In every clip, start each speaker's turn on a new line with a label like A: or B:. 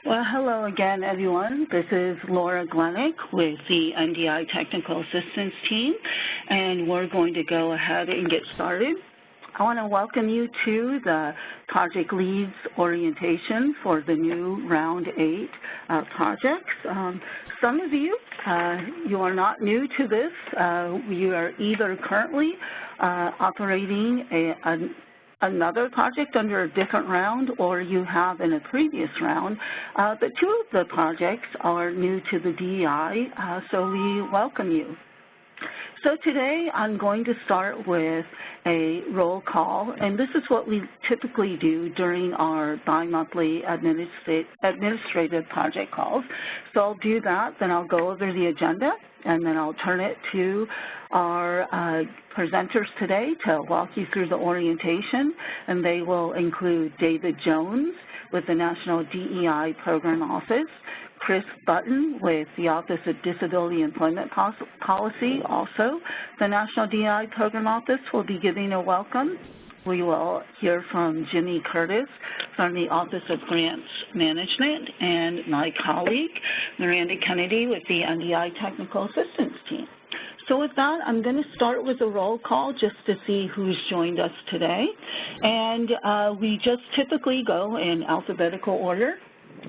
A: Well, hello again, everyone. This is Laura Glenick with the NDI Technical Assistance Team, and we're going to go ahead and get started. I want to welcome you to the Project Leads orientation for the new Round 8 projects. Some of you, you are not new to this. You are either currently operating another project under a different round, or you have in a previous round. But two of the projects are new to the DEI, so we welcome you. So today I'm going to start with a roll call, and this is what we typically do during our bi-monthly administrative project calls. So I'll do that, then I'll go over the agenda, and then I'll turn it to our presenters today to walk you through the orientation, and they will include David Jones with the National DEI Program Office, Chris Button with the Office of Disability Employment Policy, also the National DEI Program Office will be giving a welcome. We will hear from Jimmy Curtis from the Office of Grants Management, and my colleague, Miranda Kennedy with the NDI Technical Assistance Team. So with that, I'm going to start with a roll call just to see who's joined us today. And we just typically go in alphabetical order,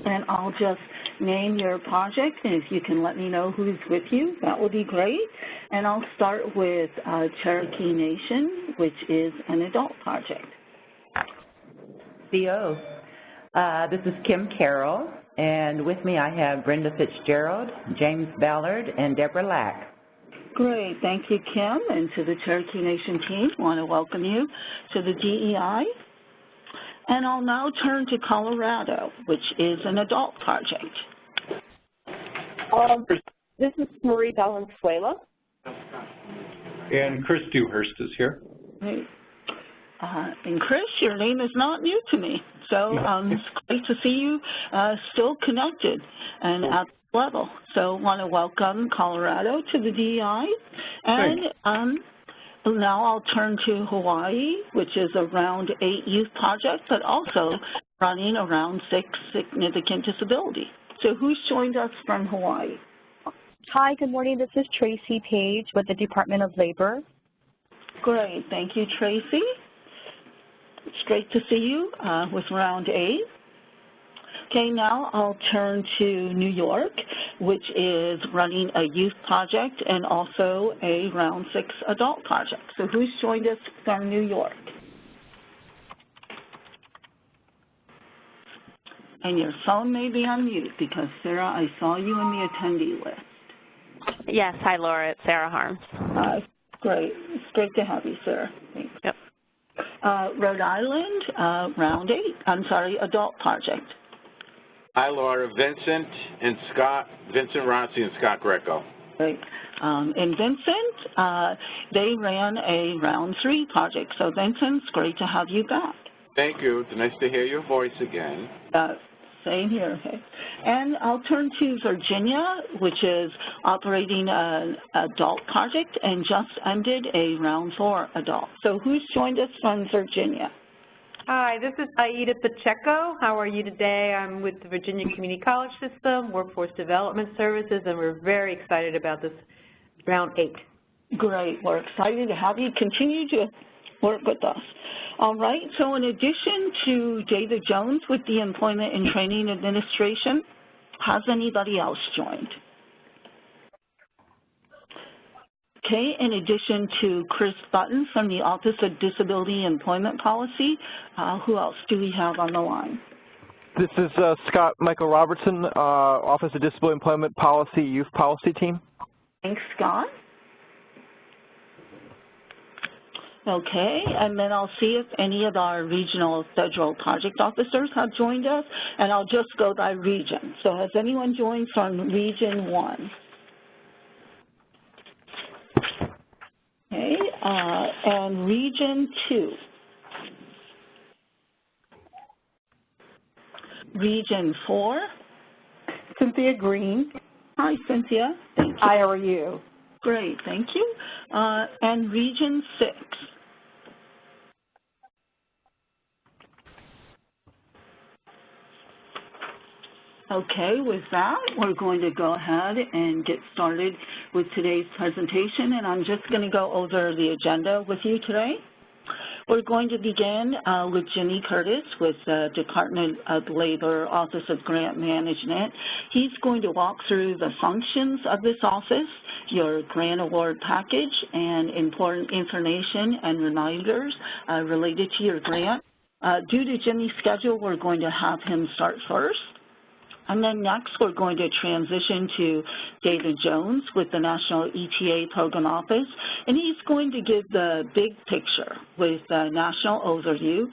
A: and I'll just name your project, and if you can let me know who's with you, that would be great. And I'll start with Cherokee Nation, which is an adult project.
B: CO. This is Kim Carroll, and with me I have Brenda Fitzgerald, James Ballard, and Deborah Lack.
A: Great, thank you, Kim, and to the Cherokee Nation team. I want to welcome you to the DEI. And I'll now turn to Colorado, which is an adult project.
C: This is Marie Valenzuela.
D: And Chris Dewhurst is here.
A: Great. And Chris, your name is not new to me, so it's great to see you still connected and at the level. So I want to welcome Colorado to the DEI. And now I'll turn to Hawaii, which is a Round 8 youth project, but also running a Round 6 significant disability. So who's joined us from Hawaii?
E: Hi, good morning. This is Tracy Page with the Department of Labor.
A: Great. Thank you, Tracy. It's great to see you with Round 8. Okay, now I'll turn to New York, which is running a youth project and also a Round 6 adult project. So who's joined us from New York? And your phone may be on mute because, Sarah, I saw you in the attendee list.
F: Yes. Hi, Laura. It's Sarah Harms.
A: Hi. Great. It's great to have you, Sarah. Thanks.
F: Yep.
A: Rhode Island, Round 8, adult project.
G: Hi, Laura. Vincent Rossi and Scott Greco.
A: Great. And Vincent, they ran a Round 3 project. So, Vincent, it's great to have you back.
G: Thank you. It's nice to hear your voice again.
A: Same here. Okay. And I'll turn to Virginia, which is operating an adult project and just ended a Round 4 adult. So who's joined us from Virginia?
H: Hi, this is Aida Pacheco. How are you today? I'm with the Virginia Community College System, Workforce Development Services, and we're very excited about this Round 8.
A: Great. We're excited to have you continue to work with us. All right, so in addition to David Jones with the Employment and Training Administration, has anybody else joined? Okay, in addition to Chris Button from the Office of Disability Employment Policy, who else do we have on the line?
I: This is Scott Michael Robertson, Office of Disability Employment Policy, Youth Policy Team.
A: Thanks, Scott. Okay, and then I'll see if any of our regional federal project officers have joined us, and I'll just go by region. So has anyone joined from Region 1? Okay, and Region 2? Region 4?
C: Cynthia Green.
A: Hi, Cynthia. Thank you.
C: Hi, how are you?
A: Great, thank you. And Region 6? Okay, with that, we're going to go ahead and get started with today's presentation, and I'm just going to go over the agenda with you today. We're going to begin with Jimmy Curtis with the Department of Labor Office of Grant Management. He's going to walk through the functions of this office, your grant award package, and important information and reminders related to your grant. Due to Jimmy's schedule, we're going to have him start first. And then next, we're going to transition to David Jones with the National ETA Program Office, and he's going to give the big picture with a national overview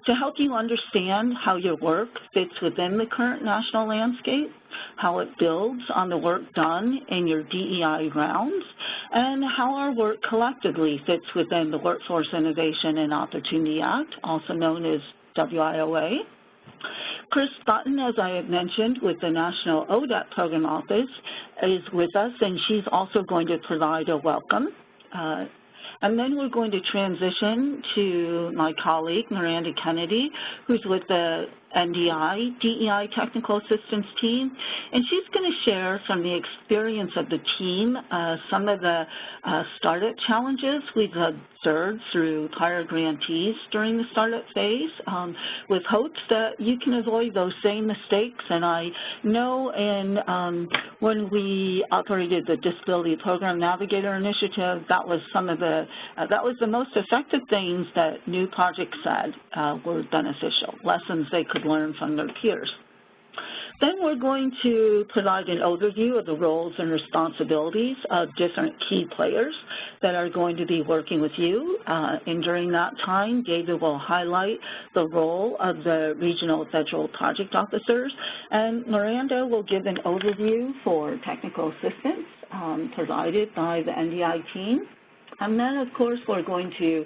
A: to help you understand how your work fits within the current national landscape, how it builds on the work done in your DEI rounds, and how our work collectively fits within the Workforce Innovation and Opportunity Act, also known as WIOA. Chris Button, as I have mentioned, with the National ODEP Program Office, is with us, and she's also going to provide a welcome. And then we're going to transition to my colleague, Miranda Kennedy, who's with the NDI, DEI Technical Assistance Team, and she's going to share from the experience of the team some of the startup challenges we've observed through prior grantees during the startup phase, with hopes that you can avoid those same mistakes. And I know when we operated the Disability Program Navigator Initiative, that was that was the most effective things that new projects said were beneficial, lessons they could learn from their peers. Then we're going to provide an overview of the roles and responsibilities of different key players that are going to be working with you. And during that time, David will highlight the role of the regional federal project officers, and Miranda will give an overview for technical assistance provided by the NDI team. And then, of course, we're going to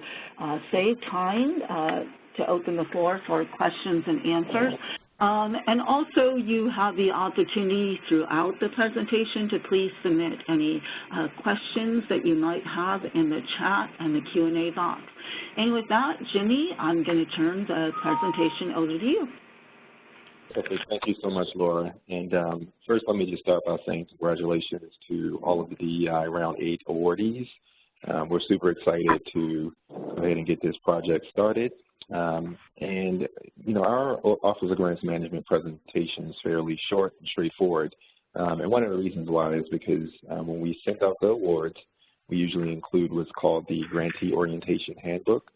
A: save time to open the floor for questions and answers. And also, you have the opportunity throughout the presentation to please submit any questions that you might have in the chat and the Q&A box. And with that, Jimmy, I'm going to turn the presentation over to you.
D: Okay, thank you so much, Laura. And first, let me just start by saying congratulations to all of the DEI Round 8 awardees. We're super excited to go ahead and get this project started. And, you know, our Office of Grants Management presentation is fairly short and straightforward. And one of the reasons why is because when we send out the awards, we usually include what's called the Grantee Orientation Handbook,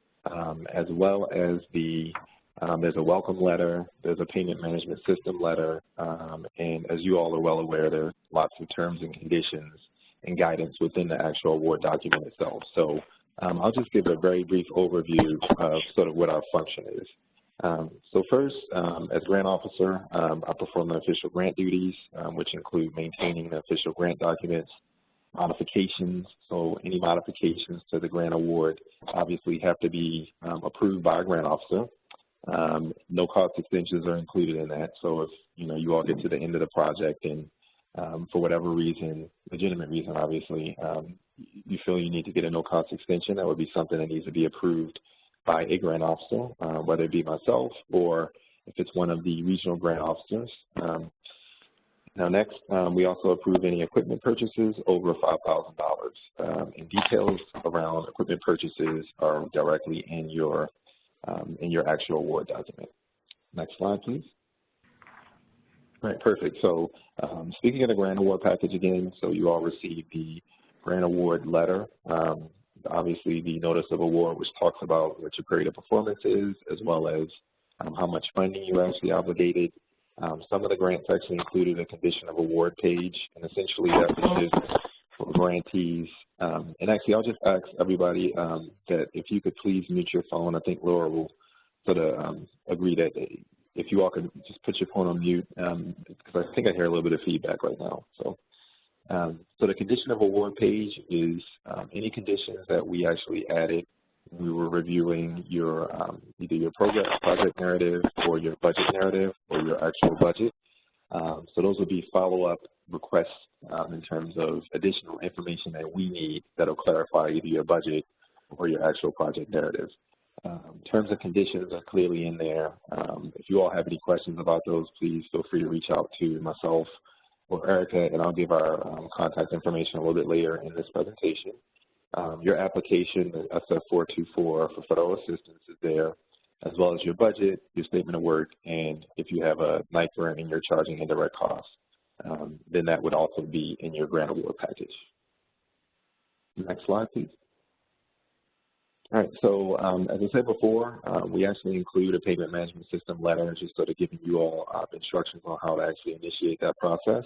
D: as well as there's a welcome letter, there's a payment management system letter, and as you all are well aware, there are lots of terms and conditions and guidance within the actual award document itself. So I'll just give a very brief overview of sort of what our function is. So first, as grant officer, I perform the official grant duties, which include maintaining the official grant documents, modifications. So any modifications to the grant award obviously have to be approved by a grant officer. No cost extensions are included in that. So if you all get to the end of the project and for whatever reason, legitimate reason obviously, you feel you need to get a no-cost extension, that would be something that needs to be approved by a grant officer, whether it be myself or if it's one of the regional grant officers. Now next, we also approve any equipment purchases over $5,000. And details around equipment purchases are directly in your actual award document. Next slide, please. All right, perfect. So speaking of the grant award package again, so you all received the grant award letter, obviously the notice of award, which talks about what your period of performance is, as well as how much funding you actually obligated. Some of the grants actually included a condition of award page, and essentially that was just for grantees. And actually, I'll just ask everybody that if you could please mute your phone. I think Laura will sort of agree that if you all could just put your phone on mute, because I think I hear a little bit of feedback right now. So the condition of award page is any conditions that we actually added. We were reviewing your either your project narrative or your budget narrative or your actual budget. So those would be follow-up requests in terms of additional information that we need that will clarify either your budget or your actual project narrative. Terms and conditions are clearly in there. If you all have any questions about those, please feel free to reach out to myself or Erica, and I'll give our contact information a little bit later in this presentation. Your application, the SF-424 for federal assistance is there, as well as your budget, your statement of work, and if you have a night grant and you're charging indirect costs, then that would also be in your grant award package. Next slide, please. All right, so as I said before, we actually include a payment management system letter just sort of giving you all instructions on how to actually initiate that process.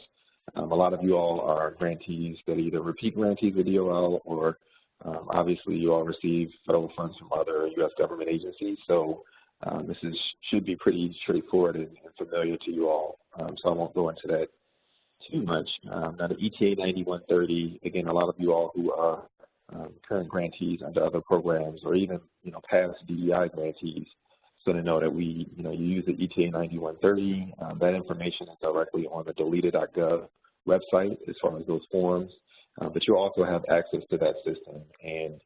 D: A lot of you all are grantees that either repeat grantees with DOL or obviously you all receive federal funds from other U.S. government agencies, so this should be pretty straightforward and familiar to you all, so I won't go into that too much. Now the ETA 9130, again, a lot of you all who are current grantees under other programs or even, past DEI grantees, so to know that we, you use the ETA 9130. That information is directly on the deleted.gov website as far as those forms, but you also have access to that system, and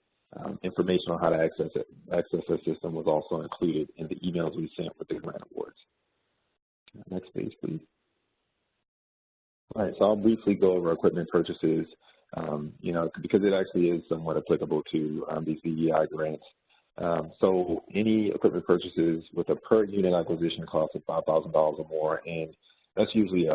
D: information on how to access that system was also included in the emails we sent with the grant awards. Next page, please. All right, so I'll briefly go over equipment purchases, because it actually is somewhat applicable to these DEI grants. So any equipment purchases with a per unit acquisition cost of $5,000 or more, and that's usually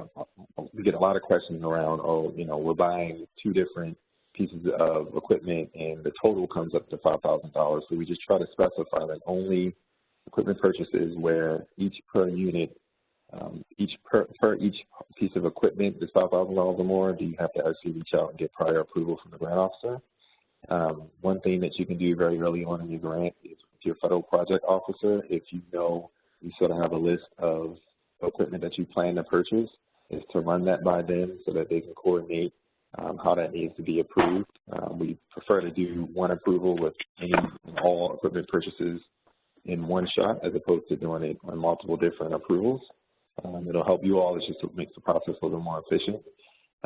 D: we get a lot of questions around, we're buying two different pieces of equipment and the total comes up to $5,000. So we just try to specify that only equipment purchases where each per unit, each piece of equipment is $5,000 or more, do you have to actually reach out and get prior approval from the grant officer. One thing that you can do very early on in your grant is with your federal project officer, if you sort of have a list of equipment that you plan to purchase, is to run that by them so that they can coordinate how that needs to be approved. We prefer to do one approval with any and all equipment purchases in one shot as opposed to doing it on multiple different approvals. It'll help you all. It just makes the process a little more efficient.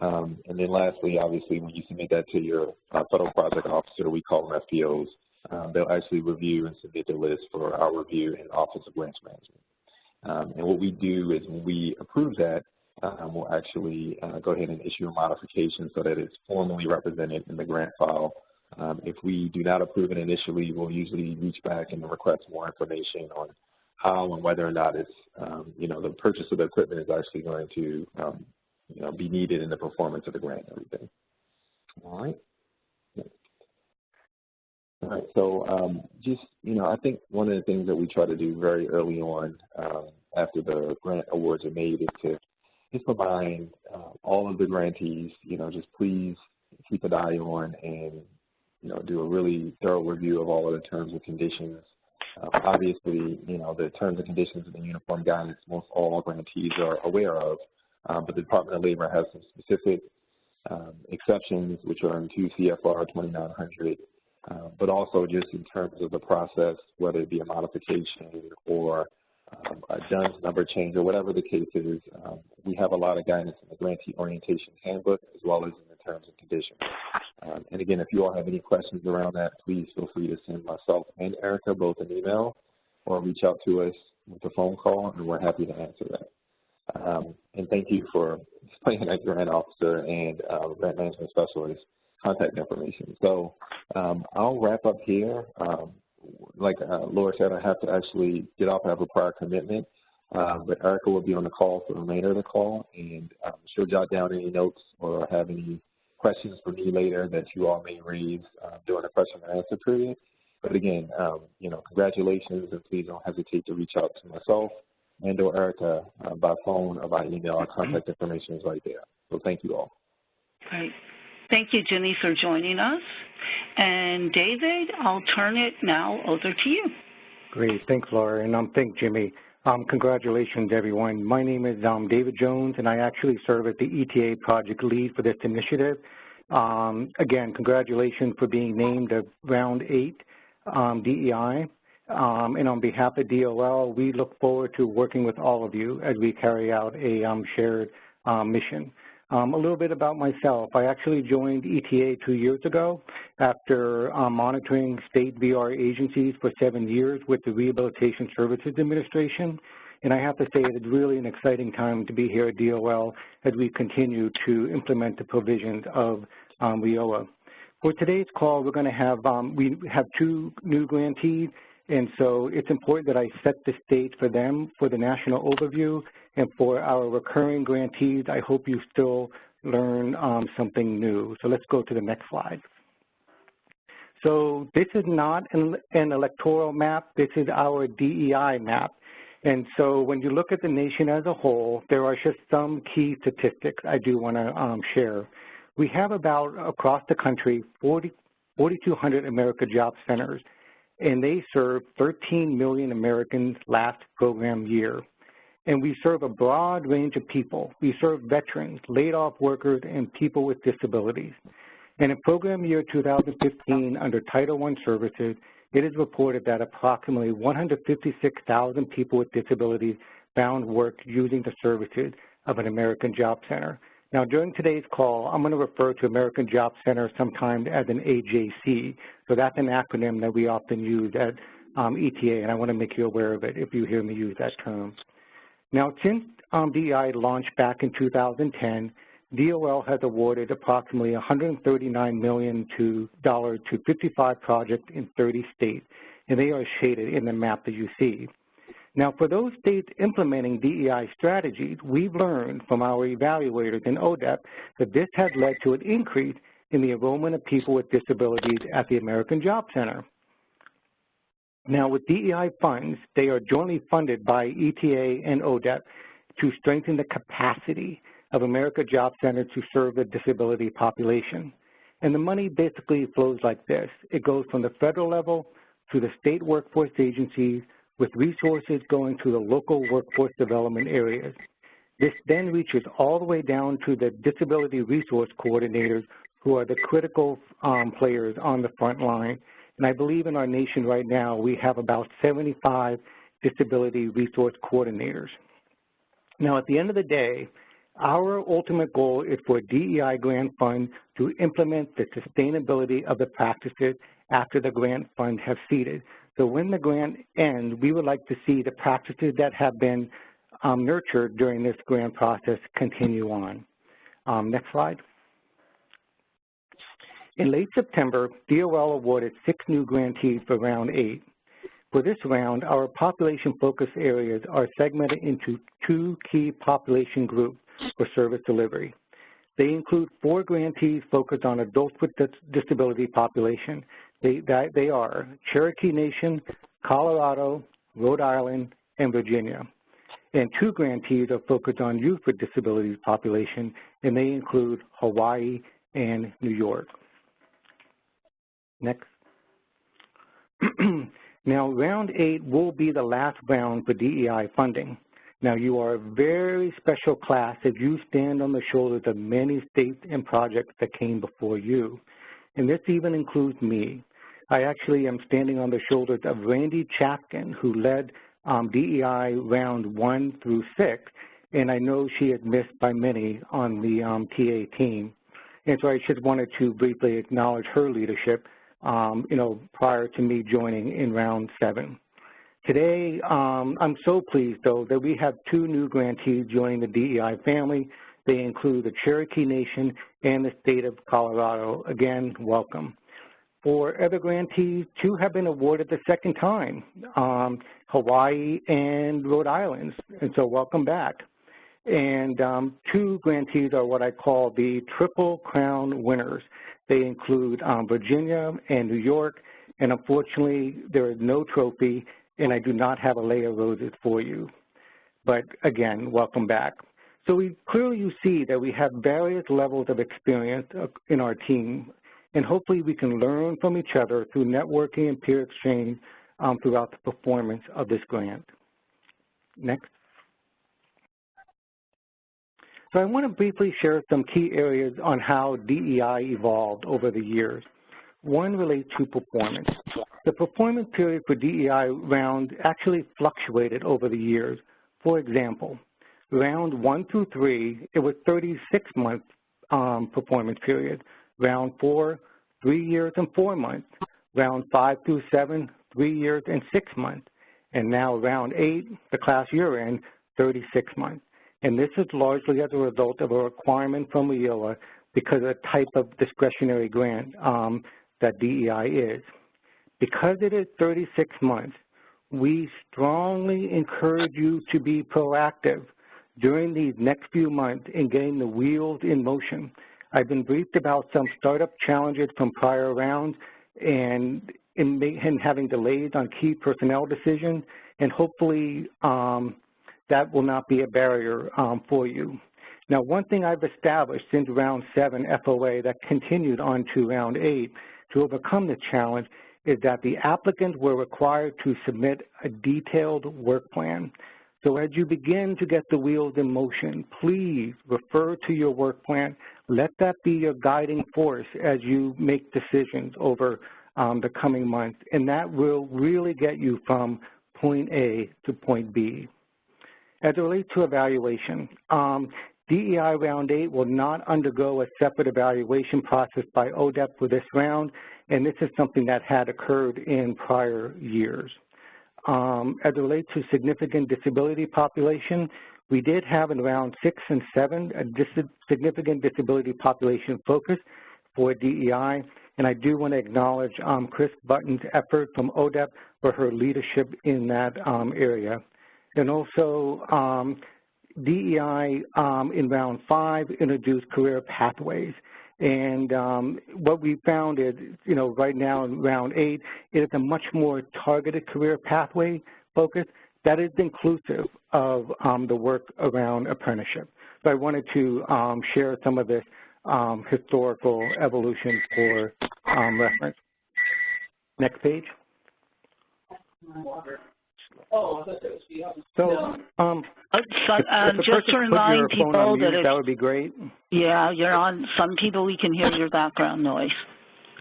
D: And then lastly, obviously, when you submit that to your federal project officer, we call them FPOs, they'll actually review and submit the list for our review in the Office of Grants Management. And what we do is when we approve that, we'll actually go ahead and issue a modification so that it's formally represented in the grant file. If we do not approve it initially, we'll usually reach back and request more information on how and whether or not it's, the purchase of the equipment is actually going to, be needed in the performance of the grant and everything. All right. All right, so I think one of the things that we try to do very early on after the grant awards are made is to just remind all of the grantees, just please keep an eye on and, do a really thorough review of all of the terms and conditions. Obviously, the terms and conditions of the uniform guidance most all grantees are aware of, but the Department of Labor has some specific exceptions, which are in 2 CFR 2900, but also just in terms of the process, whether it be a modification or a DUNS number change or whatever the case is, we have a lot of guidance in the Grantee Orientation Handbook as well as in the terms and conditions. And again, if you all have any questions around that, please feel free to send myself and Erica both an email or reach out to us with a phone call, and we're happy to answer that. And thank you for explaining that grant officer and grant management specialist contact information. So I'll wrap up here. Like Laura said, I have to actually get off. I have a prior commitment, but Erica will be on the call for the remainder of the call, and she'll jot down any notes or have any questions for me later that you all may raise during the question and answer period. But again, congratulations, and please don't hesitate to reach out to myself and or Erica by phone or by email. Our contact information is right there. So thank you all.
A: Great. Thank you, Jimmy, for joining us. And David, I'll turn it now over to you.
J: Great. Thanks, Laura. And thank Jimmy. Congratulations, everyone. My name is David Jones, and I actually serve as the ETA project lead for this initiative. Again, congratulations for being named a Round 8 DEI. And on behalf of DOL, we look forward to working with all of you as we carry out a shared mission. A little bit about myself. I actually joined ETA 2 years ago after monitoring state VR agencies for 7 years with the Rehabilitation Services Administration. And I have to say it's really an exciting time to be here at DOL as we continue to implement the provisions of WIOA. For today's call, we're going to have, we have 2 new grantees, and so it's important that I set the stage for them for the national overview. And for our recurring grantees, I hope you still learn something new. So let's go to the next slide. So this is not an electoral map. This is our DEI map. And so when you look at the nation as a whole, there are just some key statistics I do want to share. We have about, across the country, 4,200 America Job Centers, and they serve 13 million Americans last program year. And we serve a broad range of people. We serve veterans, laid-off workers, and people with disabilities. And in program year 2015, under Title I services, it is reported that approximately 156,000 people with disabilities found work using the services of an American Job Center. Now, during today's call, I'm going to refer to American Job Center sometimes as an AJC. So that's an acronym that we often use at ETA, and I want to make you aware of it if you hear me use that term. Now, since DEI launched back in 2010, DOL has awarded approximately $139 million to 55 projects in 30 states, and they are shaded in the map that you see. Now, for those states implementing DEI strategies, we've learned from our evaluators in ODEP that this has led to an increase in the enrollment of people with disabilities at the American Job Center. Now, with DEI funds, they are jointly funded by ETA and ODEP to strengthen the capacity of America Job Center to serve the disability population. And the money basically flows like this. It goes from the federal level to the state workforce agencies, with resources going to the local workforce development areas. This then reaches all the way down to the disability resource coordinators, who are the critical players on the front line. And I believe in our nation right now, we have about 75 disability resource coordinators. Now, at the end of the day, our ultimate goal is for DEI grant fund to implement the sustainability of the practices after the grant fund have seeded. So when the grant ends, we would like to see the practices that have been nurtured during this grant process continue on. Next slide. In late September, DOL awarded 6 new grantees for round 8. For this round, our population focus areas are segmented into 2 key population groups for service delivery. They include 4 grantees focused on adults with disability population. They are Cherokee Nation, Colorado, Rhode Island, and Virginia. And 2 grantees are focused on youth with disabilities population, and they include Hawaii and New York. Next. Now, round 8 will be the last round for DEI funding. Now, you are a very special class if you stand on the shoulders of many states and projects that came before you. And this even includes me. I actually am standing on the shoulders of Randy Chapkin, who led DEI round 1 through 6, and I know she is missed by many on the TA team. And so I just wanted to briefly acknowledge her leadership, prior to me joining in round 7. Today, I'm so pleased, though, that we have 2 new grantees joining the DEI family. They include the Cherokee Nation and the state of Colorado. Again, welcome. For other grantees, 2 have been awarded the second time, Hawaii and Rhode Island, and so welcome back. And 2 grantees are what I call the Triple Crown winners. They include Virginia and New York, and unfortunately, there is no trophy, and I do not have a layer of roses for you. But again, welcome back. So clearly you see that we have various levels of experience in our team, and hopefully we can learn from each other through networking and peer exchange throughout the performance of this grant. Next. So I want to briefly share some key areas on how DEI evolved over the years. One relates to performance. The performance period for DEI round actually fluctuated over the years. For example, Round 1 through 3, it was 36-month performance period. Round 4, 3 years and 4 months. Round 5 through 7, 3 years and 6 months. And now round 8, the class you're in, 36 months. And this is largely as a result of a requirement from WIOA because of the type of discretionary grant that DEI is. Because it is 36 months, we strongly encourage you to be proactive during these next few months in getting the wheels in motion. I've been briefed about some startup challenges from prior rounds and having delays on key personnel decisions, and hopefully that will not be a barrier for you. Now, one thing I've established since round 7 FOA that continued on to round 8 to overcome the challenge is that the applicants were required to submit a detailed work plan. So as you begin to get the wheels in motion, please refer to your work plan. Let that be your guiding force as you make decisions over the coming months, and that will really get you from point A to point B. As it relates to evaluation, DEI Round 8 will not undergo a separate evaluation process by ODEP for this round, and this is something that had occurred in prior years. As it relates to significant disability population, we did have in round 6 and 7 a significant disability population focus for DEI, and I do want to acknowledge Chris Button's effort from ODEP for her leadership in that area. And also, DEI in round 5 introduced career pathways. And what we found is, right now in round 8, it is a much more targeted career pathway focus that is inclusive of the work around apprenticeship. So I wanted to share some of this historical evolution for reference. Next page. So,
A: just to remind people
J: that would be great.
A: Yeah, you're on. Some people we can hear your background noise.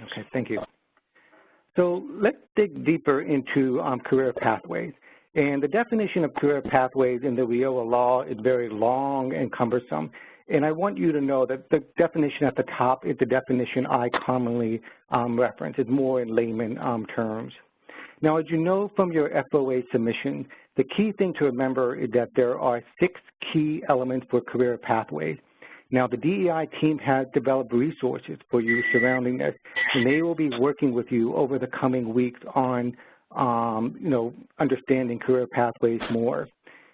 J: Okay, thank you. So let's dig deeper into career pathways. And the definition of career pathways in the WIOA law is very long and cumbersome. And I want you to know that the definition at the top is the definition I commonly reference. It's more in layman terms. Now, as you know from your FOA submission, the key thing to remember is that there are 6 key elements for career pathways. Now, the DEI team has developed resources for you surrounding this, and they will be working with you over the coming weeks on, understanding career pathways more.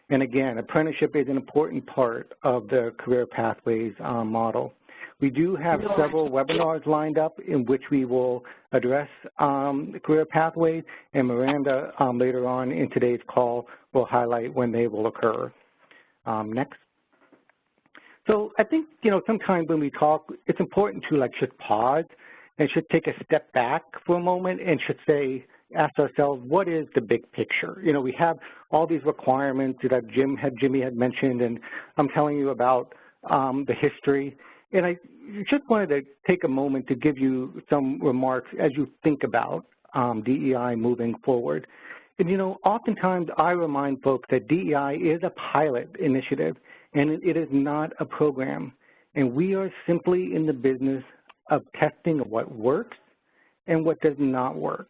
J: And again, apprenticeship is an important part of the career pathways model. We do have several webinars lined up in which we will address career pathways, and Miranda later on in today's call will highlight when they will occur. Next. So I think, sometimes when we talk, it's important to just pause and should take a step back for a moment and should ask ourselves, what is the big picture? We have all these requirements that Jimmy had mentioned, and I'm telling you about the history. And I just wanted to take a moment to give you some remarks as you think about DEI moving forward. And, oftentimes I remind folks that DEI is a pilot initiative, and it is not a program. And we are simply in the business of testing what works and what does not work.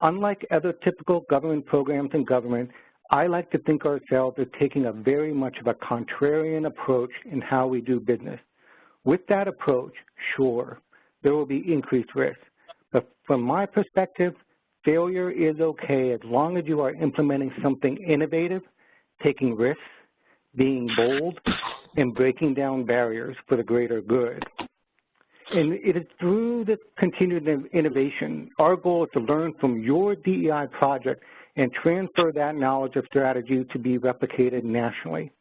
J: Unlike other typical government programs in government, I like to think ourselves as taking a very much of a contrarian approach in how we do business. With that approach, sure, there will be increased risk. But from my perspective, failure is okay as long as you are implementing something innovative, taking risks, being bold, and breaking down barriers for the greater good. And it is through the continued innovation, our goal is to learn from your DEI project and transfer that knowledge of strategy to be replicated nationally.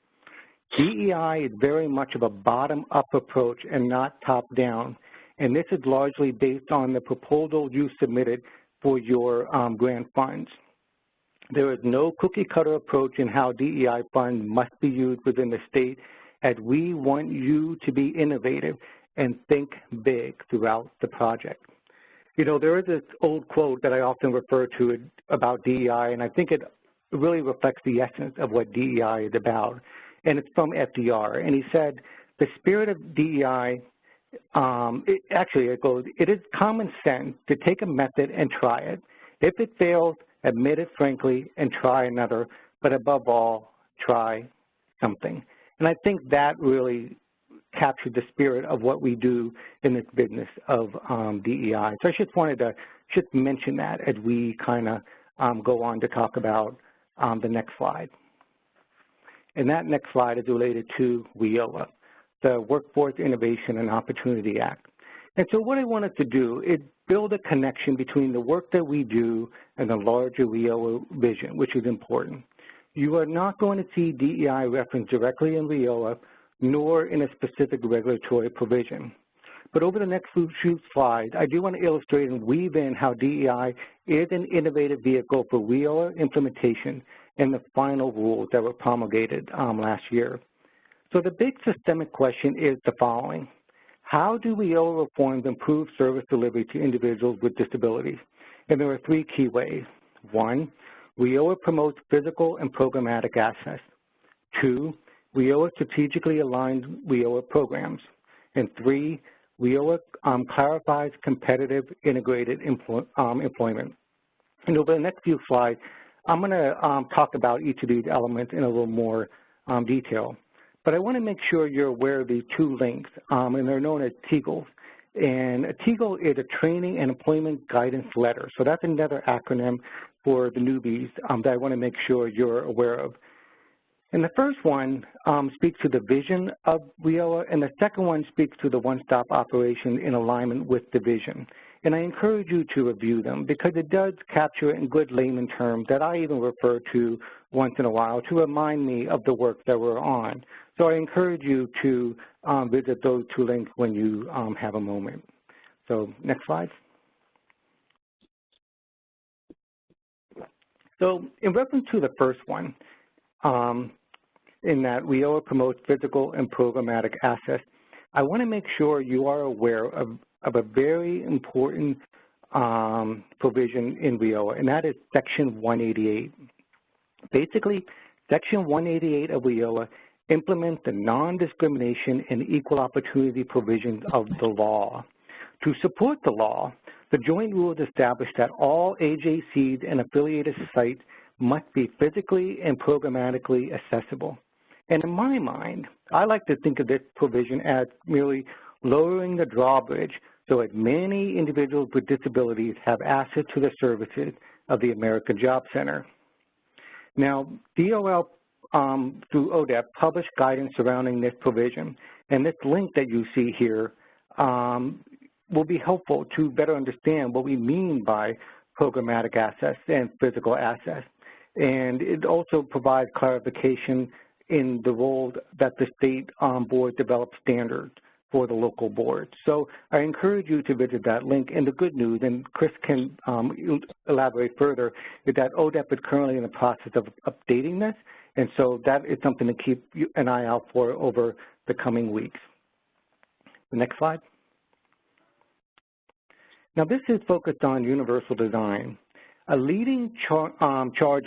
J: DEI is very much of a bottom-up approach and not top-down, and this is largely based on the proposal you submitted for your grant funds. There is no cookie-cutter approach in how DEI funds must be used within the state, as we want you to be innovative and think big throughout the project. There is this old quote that I often refer to about DEI, and I think it really reflects the essence of what DEI is about. and it's from FDR. And he said, the spirit of DEI, it goes, it is common sense to take a method and try it. If it fails, admit it frankly and try another, but above all, try something. And I think that really captured the spirit of what we do in this business of DEI. So I just wanted to mention that as we kind of go on to talk about the next slide. And that next slide is related to WIOA, the Workforce Innovation and Opportunity Act. And so what I wanted to do is build a connection between the work that we do and the larger WIOA vision, which is important. You are not going to see DEI referenced directly in WIOA, nor in a specific regulatory provision. But over the next few slides, I do want to illustrate and weave in how DEI is an innovative vehicle for WIOA implementation and the final rules that were promulgated last year. So the big systemic question is the following. How do WIOA reforms improve service delivery to individuals with disabilities? And there are three key ways. One, WIOA promotes physical and programmatic access. Two, WIOA strategically aligns WIOA programs. And three, WIOA clarifies competitive integrated employment. And over the next few slides, I'm going to talk about each of these elements in a little more detail. But I want to make sure you're aware of these two links, and they're known as TEGLEs. And a TEGLE is a Training and Employment Guidance Letter. So that's another acronym for the newbies that I want to make sure you're aware of. And the first one speaks to the vision of WIOA, and the second one speaks to the one-stop operation in alignment with the vision. And I encourage you to review them because it does capture in good layman terms that I even refer to once in a while to remind me of the work that we're on. So I encourage you to visit those two links when you have a moment. So next slide. So in reference to the first one, in that WIOA promotes physical and programmatic access, I want to make sure you are aware of a very important provision in WIOA, and that is Section 188. Basically, Section 188 of WIOA implements the non-discrimination and equal opportunity provisions of the law. To support the law, the joint rules establish that all AJCs and affiliated sites must be physically and programmatically accessible. And in my mind, I like to think of this provision as merely lowering the drawbridge so that many individuals with disabilities have access to the services of the American Job Center. Now, DOL through ODEP published guidance surrounding this provision, and this link that you see here will be helpful to better understand what we mean by programmatic access and physical access. And it also provides clarification in the role that the state board develops standards for the local board. So I encourage you to visit that link. And the good news, and Chris can elaborate further, is that ODEP is currently in the process of updating this. And so that is something to keep an eye out for over the coming weeks. The next slide. Now this is focused on universal design. A leading charge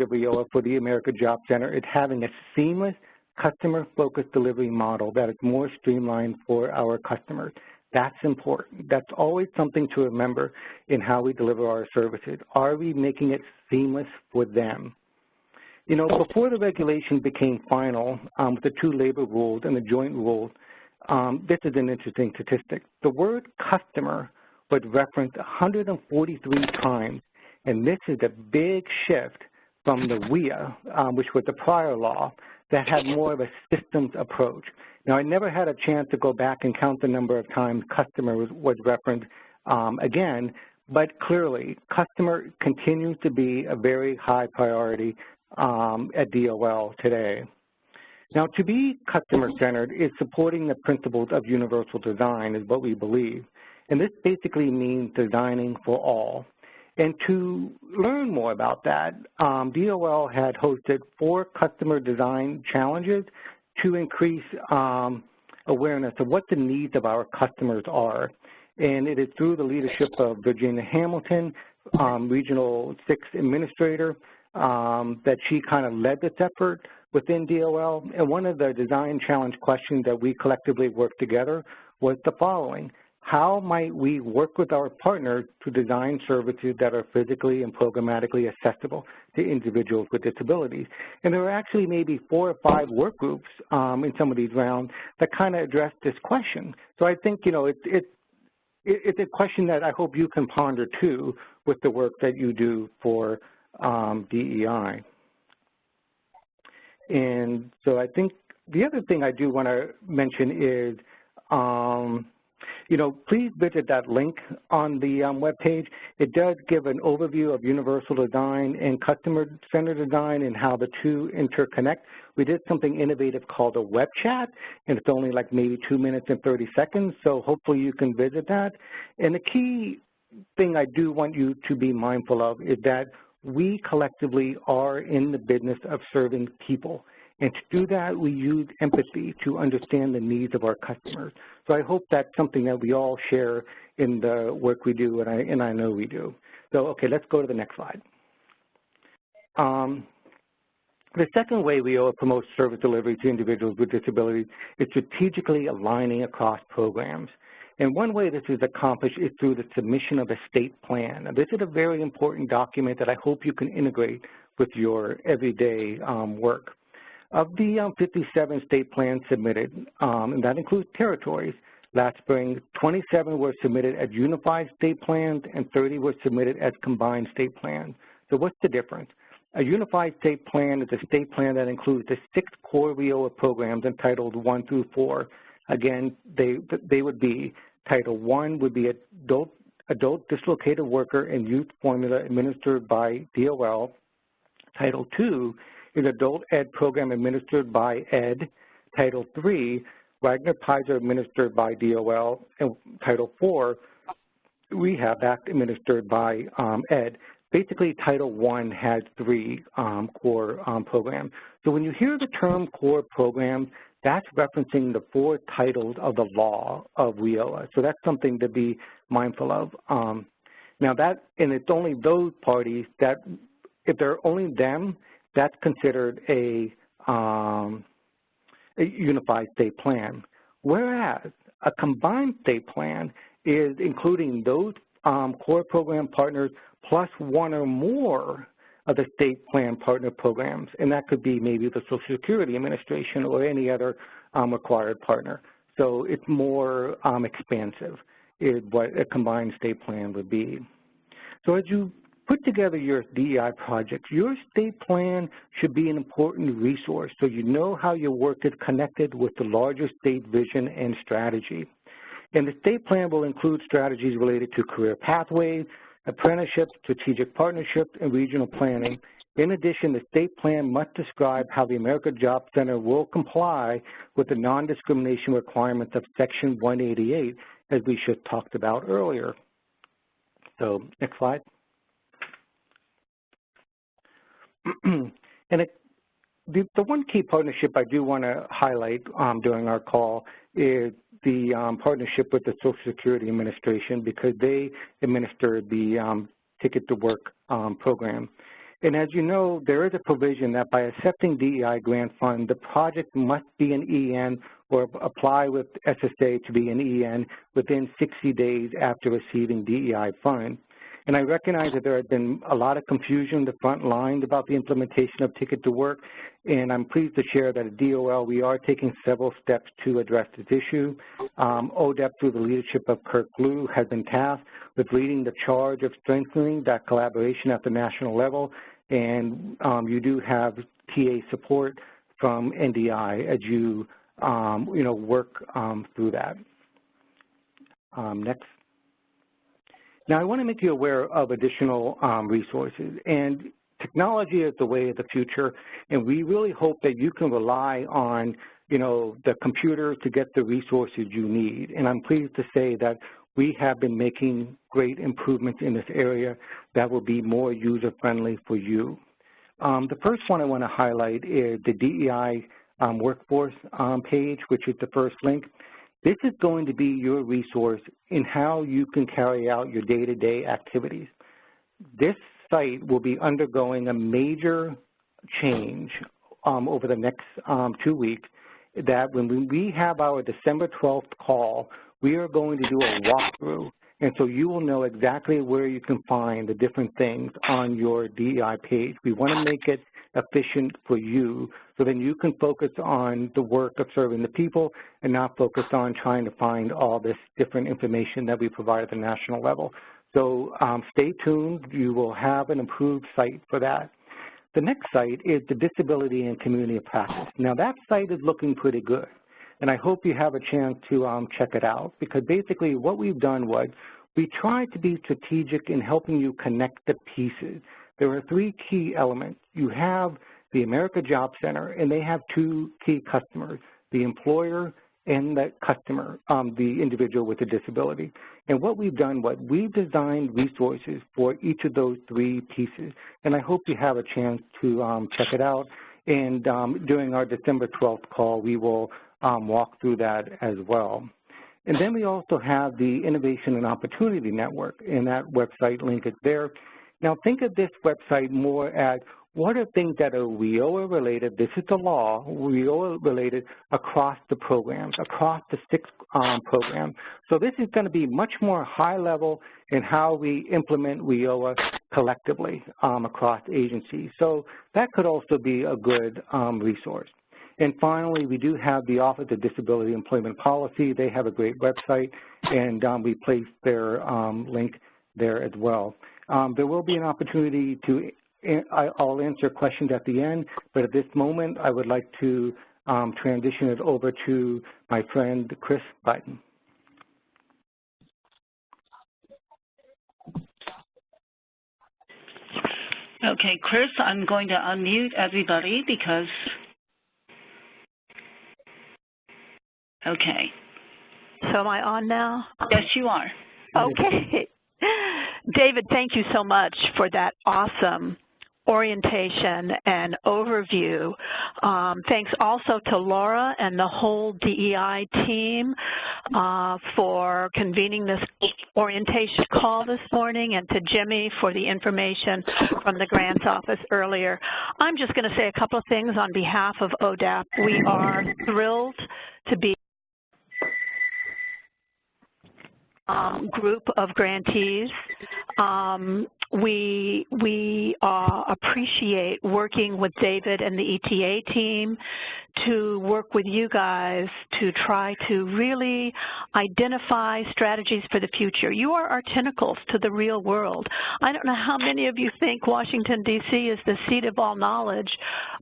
J: of WIOA for the American Job Center is having a seamless customer-focused delivery model that is more streamlined for our customers. That's important. That's always something to remember in how we deliver our services. Are we making it seamless for them? You know, before the regulation became final, with the two labor rules and the joint rules, this is an interesting statistic. The word customer was referenced 143 times, and this is a big shift from the WIA, which was the prior law, that had more of a systems approach. Now, I never had a chance to go back and count the number of times customer was referenced again, but clearly, customer continues to be a very high priority at DOL today. Now, to be customer-centered is supporting the principles of universal design is what we believe. And this basically means designing for all. And to learn more about that, DOL had hosted 4 customer design challenges to increase awareness of what the needs of our customers are. And it is through the leadership of Virginia Hamilton, Regional 6 Administrator, that she kind of led this effort, within DOL, and one of the design challenge questions that we collectively worked together was the following. How might we work with our partners to design services that are physically and programmatically accessible to individuals with disabilities? And there were actually maybe 4 or 5 work groups in some of these rounds that kind of addressed this question. So I think, you know, it's a question that I hope you can ponder too with the work that you do for DEI. And so I think the other thing I do want to mention is, you know, please visit that link on the webpage. It does give an overview of universal design and customer-centered design and how the two interconnect. We did something innovative called a web chat, and it's only like maybe 2 minutes and 30 seconds, so hopefully you can visit that. And the key thing I do want you to be mindful of is that we collectively are in the business of serving people. And to do that, we use empathy to understand the needs of our customers. So I hope that's something that we all share in the work we do, and I know we do. So, okay, let's go to the next slide. The second way we promote service delivery to individuals with disabilities is strategically aligning across programs. And one way this is accomplished is through the submission of a state plan. Now, this is a very important document that I hope you can integrate with your everyday work. Of the 57 state plans submitted, and that includes territories, last spring, 27 were submitted as unified state plans and 30 were submitted as combined state plans. So what's the difference? A unified state plan is a state plan that includes the 6 core WIOA programs entitled 1 through 4. Again, they would be, Title 1 would be adult dislocated worker and youth formula administered by DOL. Title 2 is adult ed program administered by ED. Title 3, Wagner-Pfizer administered by DOL. And Title 4, Rehab Act administered by ED. Basically, Title 1 has 3 core programs. So when you hear the term core programs, that's referencing the 4 titles of the law of WIOA. So that's something to be mindful of. Now that, and it's only those parties that, if they're only them, that's considered a unified state plan. Whereas a combined state plan is including those core program partners plus 1 or more of the state plan partner programs, and that could be maybe the Social Security Administration or any other required partner. So it's more expansive is what a combined state plan would be. So as you put together your DEI project, your state plan should be an important resource so you know how your work is connected with the larger state vision and strategy. And the state plan will include strategies related to career pathways, apprenticeships, strategic partnerships, and regional planning. In addition, the state plan must describe how the America Job Center will comply with the non-discrimination requirements of Section 188, as we just talked about earlier. So, next slide. And the one key partnership I do want to highlight during our call is the partnership with the Social Security Administration, because they administer the Ticket to Work program. And as you know, there is a provision that by accepting DEI grant fund, the project must be an EN or apply with SSA to be an EN within 60 days after receiving DEI fund. And I recognize that there has been a lot of confusion in the front line about the implementation of Ticket to Work, and I'm pleased to share that at DOL we are taking several steps to address this issue. ODEP, through the leadership of Kirk Blue, has been tasked with leading the charge of strengthening that collaboration at the national level, and you do have TA support from NDI as you, work through that. Next. Now, I want to make you aware of additional resources, and technology is the way of the future, and we really hope that you can rely on, the computer to get the resources you need. And I'm pleased to say that we have been making great improvements in this area that will be more user-friendly for you. The first one I want to highlight is the DEI workforce page, which is the first link. This is going to be your resource in how you can carry out your day-to-day activities. This site will be undergoing a major change over the next 2 weeks that when we have our December 12th call, we are going to do a walkthrough. And so you will know exactly where you can find the different things on your DEI page. We want to make it efficient for you so then you can focus on the work of serving the people and not focus on trying to find all this different information that we provide at the national level. So stay tuned. You will have an improved site for that. The next site is the Disability and Community of Practice. Now that site is looking pretty good, and I hope you have a chance to check it out, because basically what we've done was we tried to be strategic in helping you connect the pieces. There are 3 key elements. You have the America Job Center, and they have 2 key customers, the employer and the customer, the individual with a disability. And what we've done, we've designed resources for each of those 3 pieces. And I hope you have a chance to check it out. And during our December 12th call, we will walk through that as well. And then we also have the Innovation and Opportunity Network, and that website link is there. Now think of this website more as what are things that are WIOA related, this is the law, WIOA related across the programs, across the 6 programs. So this is going to be much more high level in how we implement WIOA collectively across agencies. So that could also be a good resource. And finally, we do have the Office of Disability Employment Policy. They have a great website, and we placed their link there as well. There will be an opportunity to, I'll answer questions at the end, but at this moment, I would like to transition it over to my friend, Chris Button.
A: Okay, Chris, I'm going to unmute everybody because, okay.
K: So am I on now?
A: Yes, you are.
K: Okay. David, thank you so much for that awesome orientation and overview. Thanks also to Laura and the whole DEI team for convening this orientation call this morning, and to Jimmy for the information from the grants office earlier. I'm just going to say a couple of things on behalf of ODAP. We are thrilled to be group of grantees. We appreciate working with David and the ETA team to work with you guys to try to really identify strategies for the future. You are our tentacles to the real world. I don't know how many of you think Washington, D.C. is the seat of all knowledge,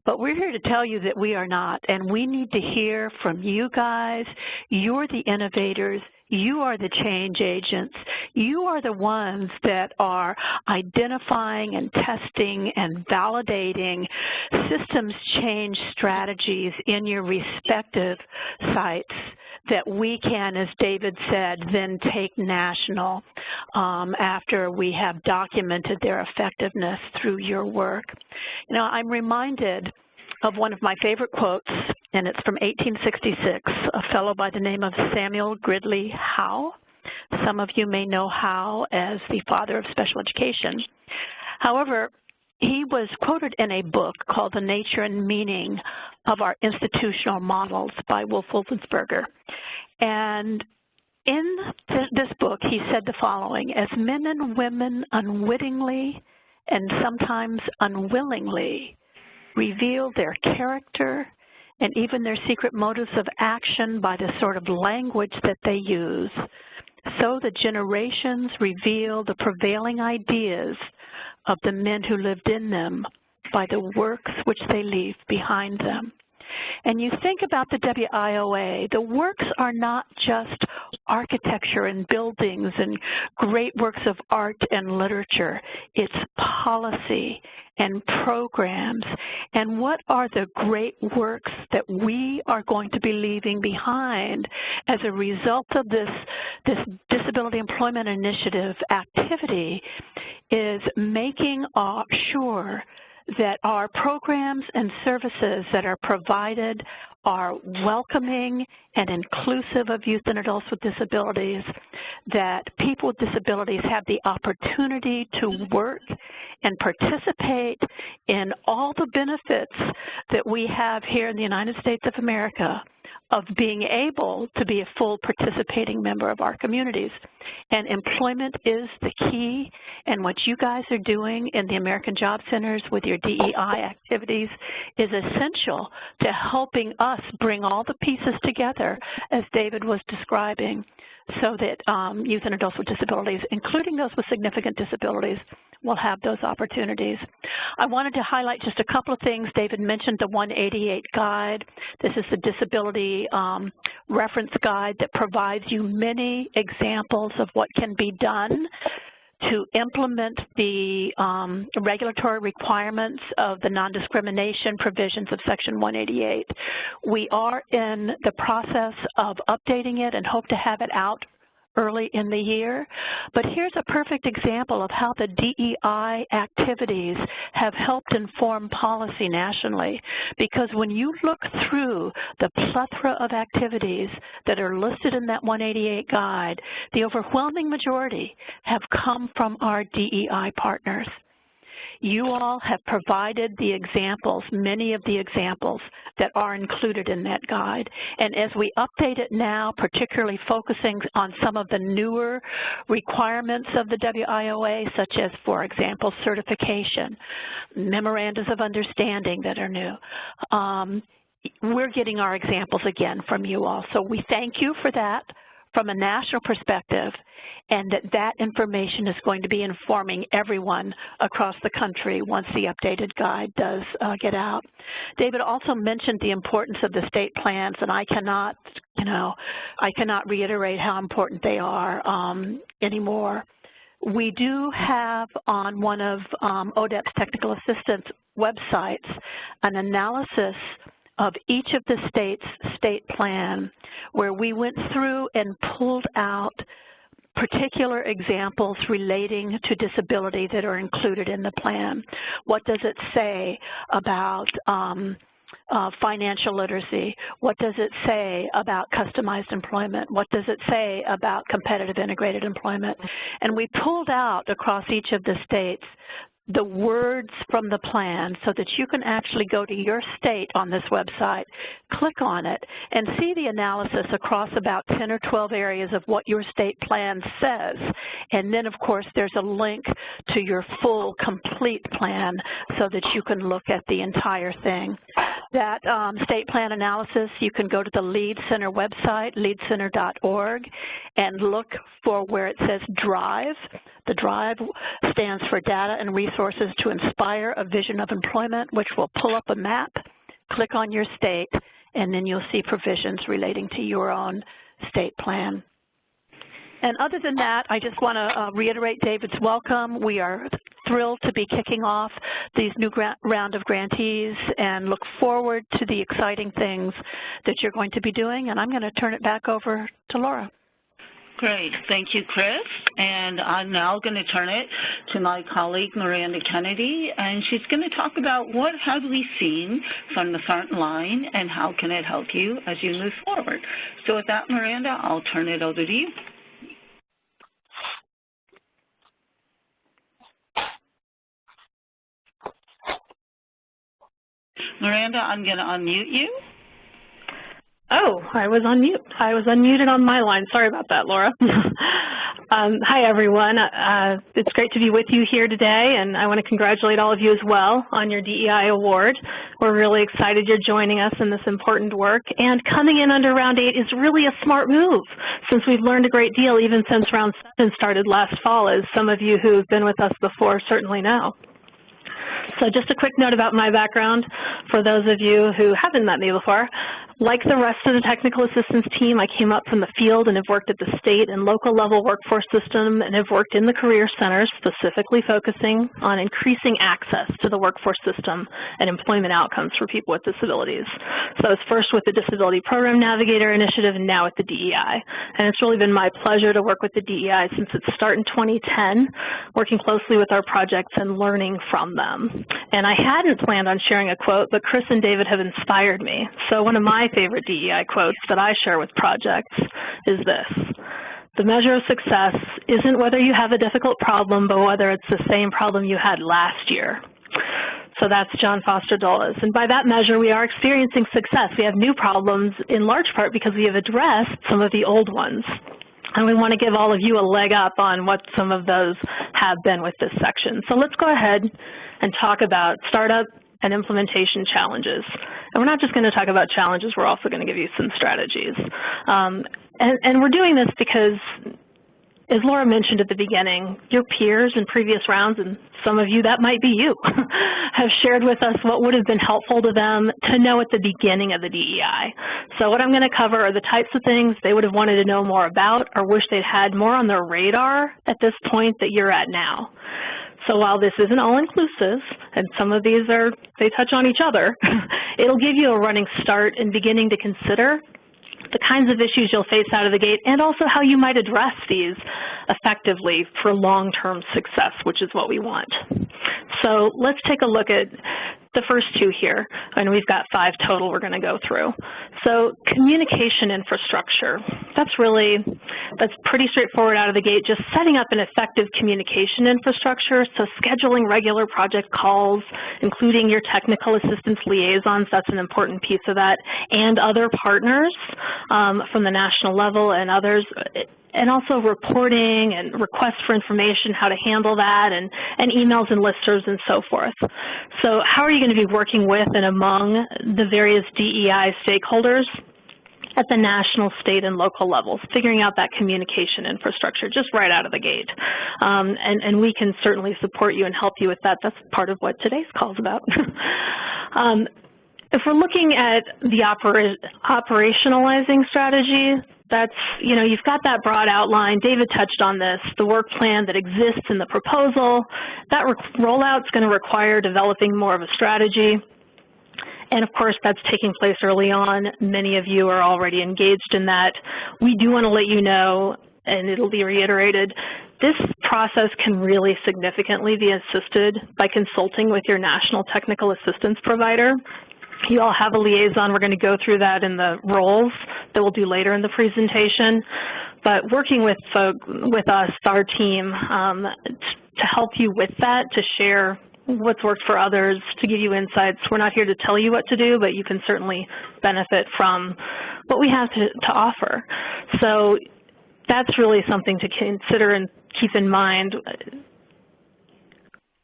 K: but we're here to tell you that we are not, and we need to hear from you guys. You're the innovators. You are the change agents. You are the ones that are identifying and testing and validating systems change strategies in your respective sites that we can, as David said, then take national after we have documented their effectiveness through your work. You know, I'm reminded of one of my favorite quotes, and it's from 1866, a fellow by the name of Samuel Gridley Howe. Some of you may know Howe as the father of special education. However, he was quoted in a book called The Nature and Meaning of Our Institutional Models by Wolf Wolfensberger. And in this book, he said the following: as men and women unwittingly and sometimes unwillingly reveal their character and even their secret motives of action by the sort of language that they use, so the generations reveal the prevailing ideas of the men who lived in them by the works which they leave behind them. And you think about the WIOA, the works are not just architecture and buildings and great works of art and literature. It's policy and programs. And what are the great works that we are going to be leaving behind as a result of this Disability Employment Initiative activity is making sure that our programs and services that are provided are welcoming and inclusive of youth and adults with disabilities, that people with disabilities have the opportunity to work and participate in all the benefits that we have here in the United States of America of being able to be a full participating member of our communities. And employment is the key, and what you guys are doing in the American Job Centers with your DEI activities is essential to helping us bring all the pieces together, as David was describing, so that youth and adults with disabilities, including those with significant disabilities, will have those opportunities. I wanted to highlight just a couple of things. David mentioned the 188 guide. This is the disability reference guide that provides you many examples of what can be done to implement the regulatory requirements of the non-discrimination provisions of Section 188. We are in the process of updating it and hope to have it out early in the year. But here's a perfect example of how the DEI activities have helped inform policy nationally. Because when you look through the plethora of activities that are listed in that 188 guide, the overwhelming majority have come from our DEI partners. You all have provided the examples, many of the examples that are included in that guide. And as we update it now, particularly focusing on some of the newer requirements of the WIOA, such as, for example, certification, memorandums of understanding that are new, we're getting our examples again from you all. So we thank you for that from a national perspective, and that information is going to be informing everyone across the country once the updated guide does get out. David also mentioned the importance of the state plans, and I cannot reiterate how important they are anymore. We do have on one of ODEP's technical assistance websites an analysis of each of the states' state plan, where we went through and pulled out particular examples relating to disability that are included in the plan. What does it say about financial literacy? What does it say about customized employment? What does it say about competitive integrated employment? And we pulled out across each of the states the words from the plan so that you can actually go to your state on this website, click on it, and see the analysis across about 10 or 12 areas of what your state plan says. And then, of course, there's a link to your full, complete plan so that you can look at the entire thing. That state plan analysis, you can go to the LEAD Center website, leadcenter.org, and look for where it says DRIVE. The DRIVE stands for Data and Resources to Inspire a Vision of Employment, which will pull up a map, click on your state, and then you'll see provisions relating to your own state plan. And other than that, I just want to reiterate David's welcome. We are thrilled to be kicking off these new round of grantees and look forward to the exciting things that you're going to be doing. And I'm going to turn it back over to Laura.
A: Great. Thank you, Chris. And I'm now going to turn it to my colleague, Miranda Kennedy, and she's going to talk about what have we seen from the front line and how can it help you as you move forward. So with that, Miranda, I'll turn it over to you. Miranda, I'm going to unmute you.
L: Oh, I was on mute. I was unmuted on my line. Sorry about that, Laura. Hi, everyone. It's great to be with you here today, and I want to congratulate all of you as well on your DEI award. We're really excited you're joining us in this important work, and coming in under Round 8 is really a smart move, since we've learned a great deal even since Round 7 started last fall, as some of you who have been with us before certainly know. So just a quick note about my background for those of you who haven't met me before. Like the rest of the technical assistance team, I came up from the field and have worked at the state and local level workforce system and have worked in the career centers, specifically focusing on increasing access to the workforce system and employment outcomes for people with disabilities. So I was first with the Disability Program Navigator Initiative and now with the DEI. And it's really been my pleasure to work with the DEI since its start in 2010, working closely with our projects and learning from them. And I hadn't planned on sharing a quote, but Chris and David have inspired me. So one of my favorite DEI quotes that I share with projects is this: The measure of success isn't whether you have a difficult problem, but whether it's the same problem you had last year. So that's John Foster Dulles. And by that measure, we are experiencing success. We have new problems in large part because we have addressed some of the old ones. And we want to give all of you a leg up on what some of those have been with this section. So let's go ahead and talk about startup and implementation challenges. And we're not just going to talk about challenges, we're also going to give you some strategies. And we're doing this because, as Laura mentioned at the beginning, your peers in previous rounds, and some of you, that might be you, have shared with us what would have been helpful to them to know at the beginning of the DEI. So what I'm going to cover are the types of things they would have wanted to know more about or wish they'd had more on their radar at this point that you're at now. So while this isn't all-inclusive, and some of these they touch on each other, it'll give you a running start in beginning to consider the kinds of issues you'll face out of the gate, and also how you might address these effectively for long-term success, which is what we want. So let's take a look at the first two here, and we've got 5 total we're going to go through. So communication infrastructure, that's pretty straightforward out of the gate, just setting up an effective communication infrastructure, so scheduling regular project calls, including your technical assistance liaisons, that's an important piece of that, and other partners from the national level and others, and also reporting and requests for information, how to handle that, and emails and listservs and so forth. So how are you going to be working with and among the various DEI stakeholders at the national, state, and local levels, figuring out that communication infrastructure just right out of the gate. And we can certainly support you and help you with that. That's part of what today's call is about. If we're looking at the operationalizing strategy, that's, you've got that broad outline. David touched on this, the work plan that exists in the proposal. That rollout's going to require developing more of a strategy. And of course, that's taking place early on. Many of you are already engaged in that. We do want to let you know, and it'll be reiterated, this process can really significantly be assisted by consulting with your national technical assistance provider. You all have a liaison. We're going to go through that in the roles that we'll do later in the presentation. But working with us, our team, to help you with that, to share what's worked for others, to give you insights. We're not here to tell you what to do, but you can certainly benefit from what we have to offer. So that's really something to consider and keep in mind.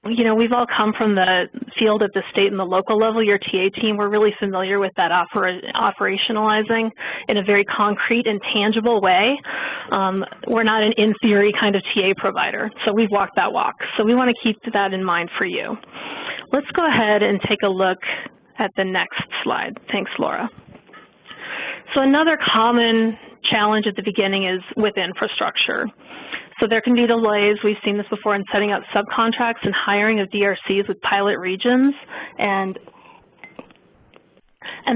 L: We've all come from the field at the state and the local level. Your TA team, we're really familiar with that operationalizing in a very concrete and tangible way. We're not an in-theory kind of TA provider, so we've walked that walk. So we want to keep that in mind for you. Let's go ahead and take a look at the next slide. Thanks, Laura. So another common challenge at the beginning is with infrastructure. So there can be delays, we've seen this before, in setting up subcontracts and hiring of DRCs with pilot regions, and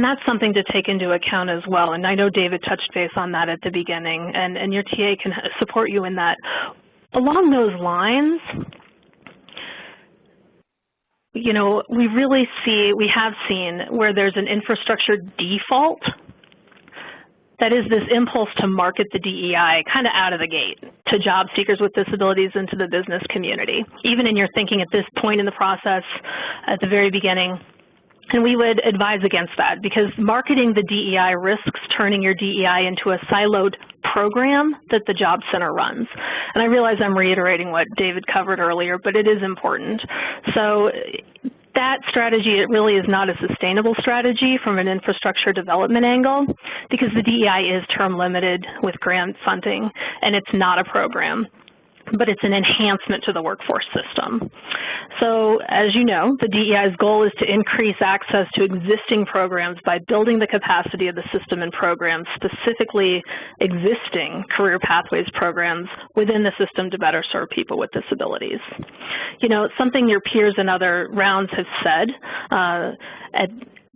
L: that's something to take into account as well. And I know David touched base on that at the beginning, and your TA can support you in that. Along those lines, we have seen where there's an infrastructure default. That is this impulse to market the DEI kind of out of the gate to job seekers with disabilities and to the business community, even in your thinking at this point in the process at the very beginning. And we would advise against that, because marketing the DEI risks turning your DEI into a siloed program that the job center runs. And I realize I'm reiterating what David covered earlier, but it is important. So that strategy, it really is not a sustainable strategy from an infrastructure development angle, because the DEI is term limited with grant funding, and it's not a program, but it's an enhancement to the workforce system. So as you know, the DEI's goal is to increase access to existing programs by building the capacity of the system and programs, specifically existing career pathways programs within the system to better serve people with disabilities. Something your peers in other rounds have said,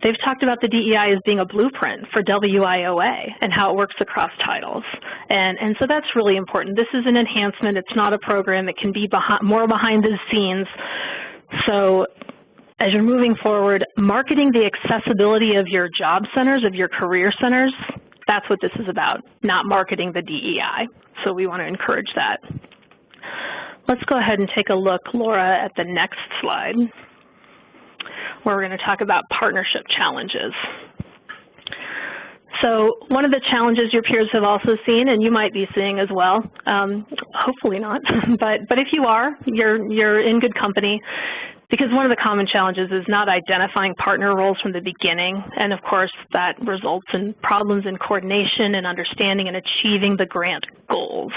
L: they've talked about the DEI as being a blueprint for WIOA and how it works across titles. And so that's really important. This is an enhancement. It's not a program. It can be more behind the scenes. So as you're moving forward, marketing the accessibility of your job centers, of your career centers, that's what this is about, not marketing the DEI. So we want to encourage that. Let's go ahead and take a look, Laura, at the next slide, where we're going to talk about partnership challenges. So one of the challenges your peers have also seen, and you might be seeing as well, hopefully not, but if you are, you're in good company, because one of the common challenges is not identifying partner roles from the beginning, and of course that results in problems in coordination and understanding and achieving the grant goals.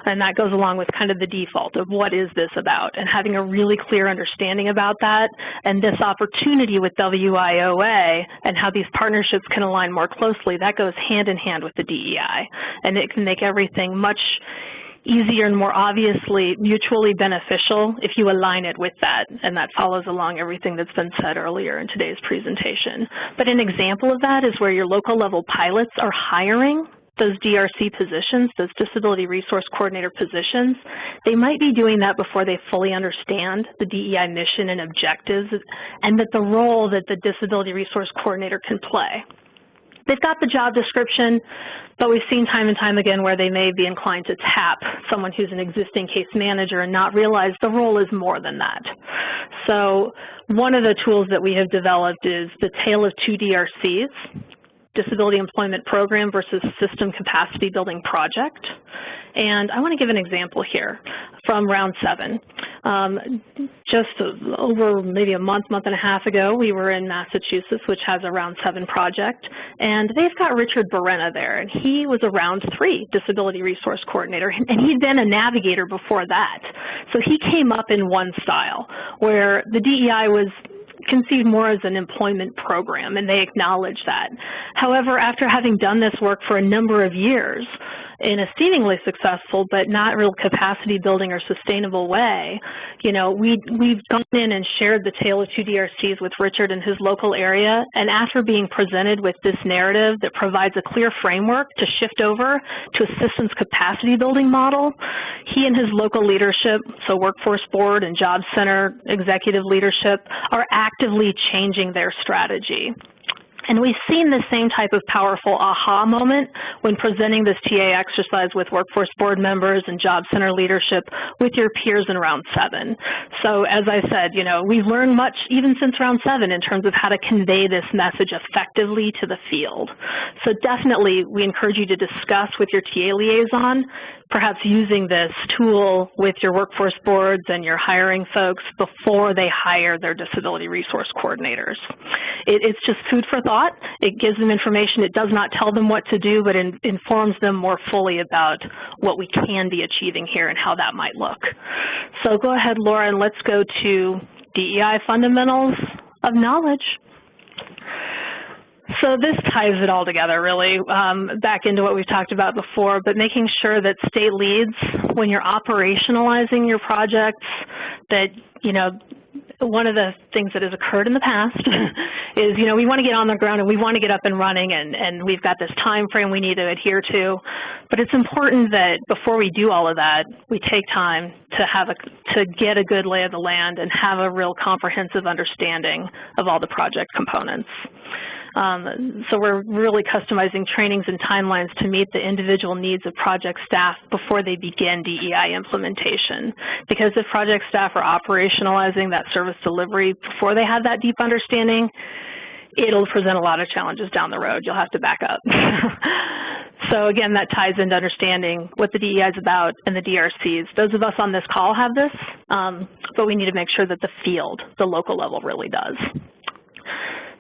L: And that goes along with kind of the default of what is this about, and having a really clear understanding about that, and this opportunity with WIOA and how these partnerships can align more closely, that goes hand in hand with the DEI, and it can make everything much easier and more obviously mutually beneficial if you align it with that, and that follows along everything that's been said earlier in today's presentation. But an example of that is where your local level pilots are hiring those DRC positions, those Disability Resource Coordinator positions. They might be doing that before they fully understand the DEI mission and objectives, and that the role that the Disability Resource Coordinator can play. They've got the job description, but we've seen time and time again where they may be inclined to tap someone who's an existing case manager and not realize the role is more than that. So one of the tools that we have developed is the Tale of Two DRCs, Disability Employment Program versus System Capacity Building Project. And I want to give an example here from round 7. Just over maybe a month and a half ago, we were in Massachusetts, which has a round 7 project, and they've got Richard Berena there, and he was a round 3 Disability Resource Coordinator, and he'd been a navigator before that. So he came up in one style, where the DEI was conceived more as an employment program, and they acknowledge that. However, after having done this work for a number of years in a seemingly successful but not real capacity building or sustainable way, you know, we've gone in and shared the Tale of Two DRCs with Richard in his local area, and after being presented with this narrative that provides a clear framework to shift over to a systems capacity building model, he and his local leadership, so Workforce Board and Job Center executive leadership, are actively changing their strategy. And we've seen the same type of powerful aha moment when presenting this TA exercise with Workforce Board members and Job Center leadership with your peers in round 7. So as I said, you know, we've learned much even since round 7 in terms of how to convey this message effectively to the field. So definitely we encourage you to discuss with your TA liaison, perhaps using this tool with your workforce boards and your hiring folks before they hire their disability resource coordinators. It's just food for thought. It gives them information. It does not tell them what to do, but informs them more fully about what we can be achieving here and how that might look. So go ahead, Laura, and let's go to DEI fundamentals of knowledge. So this ties it all together, really, back into what we've talked about before, but making sure that state leads, when you're operationalizing your projects, that, you know, one of the things that has occurred in the past is, you know, we want to get on the ground and we want to get up and running, and we've got this time frame we need to adhere to. But it's important that before we do all of that, we take time to get a good lay of the land and have a real comprehensive understanding of all the project components. So we're really customizing trainings and timelines to meet the individual needs of project staff before they begin DEI implementation. Because if project staff are operationalizing that service delivery before they have that deep understanding, it'll present a lot of challenges down the road. You'll have to back up. So again, that ties into understanding what the DEI is about and the DRCs. Those of us on this call have this, but we need to make sure that the field, the local level, really does.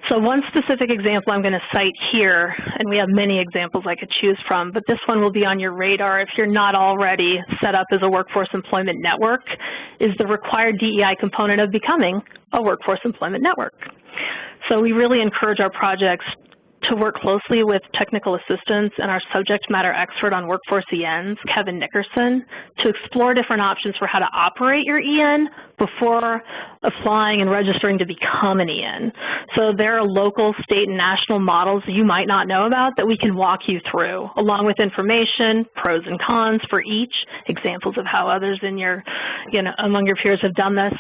L: So one specific example I'm going to cite here, and we have many examples I could choose from, but this one will be on your radar if you're not already set up as a workforce employment network, is the required DEI component of becoming a workforce employment network. So we really encourage our projects to work closely with technical assistants and our subject matter expert on workforce ENs, Kevin Nickerson, to explore different options for how to operate your EN before applying and registering to become an EN. So there are local, state, and national models you might not know about that we can walk you through, along with information, pros and cons for each, examples of how others in your, among your peers have done this.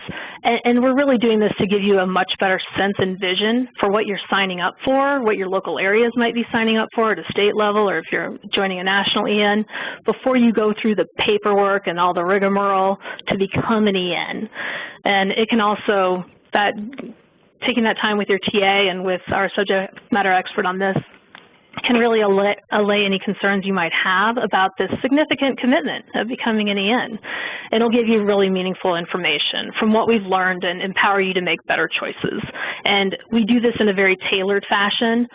L: And we're really doing this to give you a much better sense and vision for what you're signing up for, what your local local areas might be signing up for at a state level, or if you're joining a national EN, before you go through the paperwork and all the rigmarole to become an EN. And it can also, taking that time with your TA and with our subject matter expert on this can really allay any concerns you might have about this significant commitment of becoming an EN. It'll give you really meaningful information from what we've learned and empower you to make better choices. And we do this in a very tailored fashion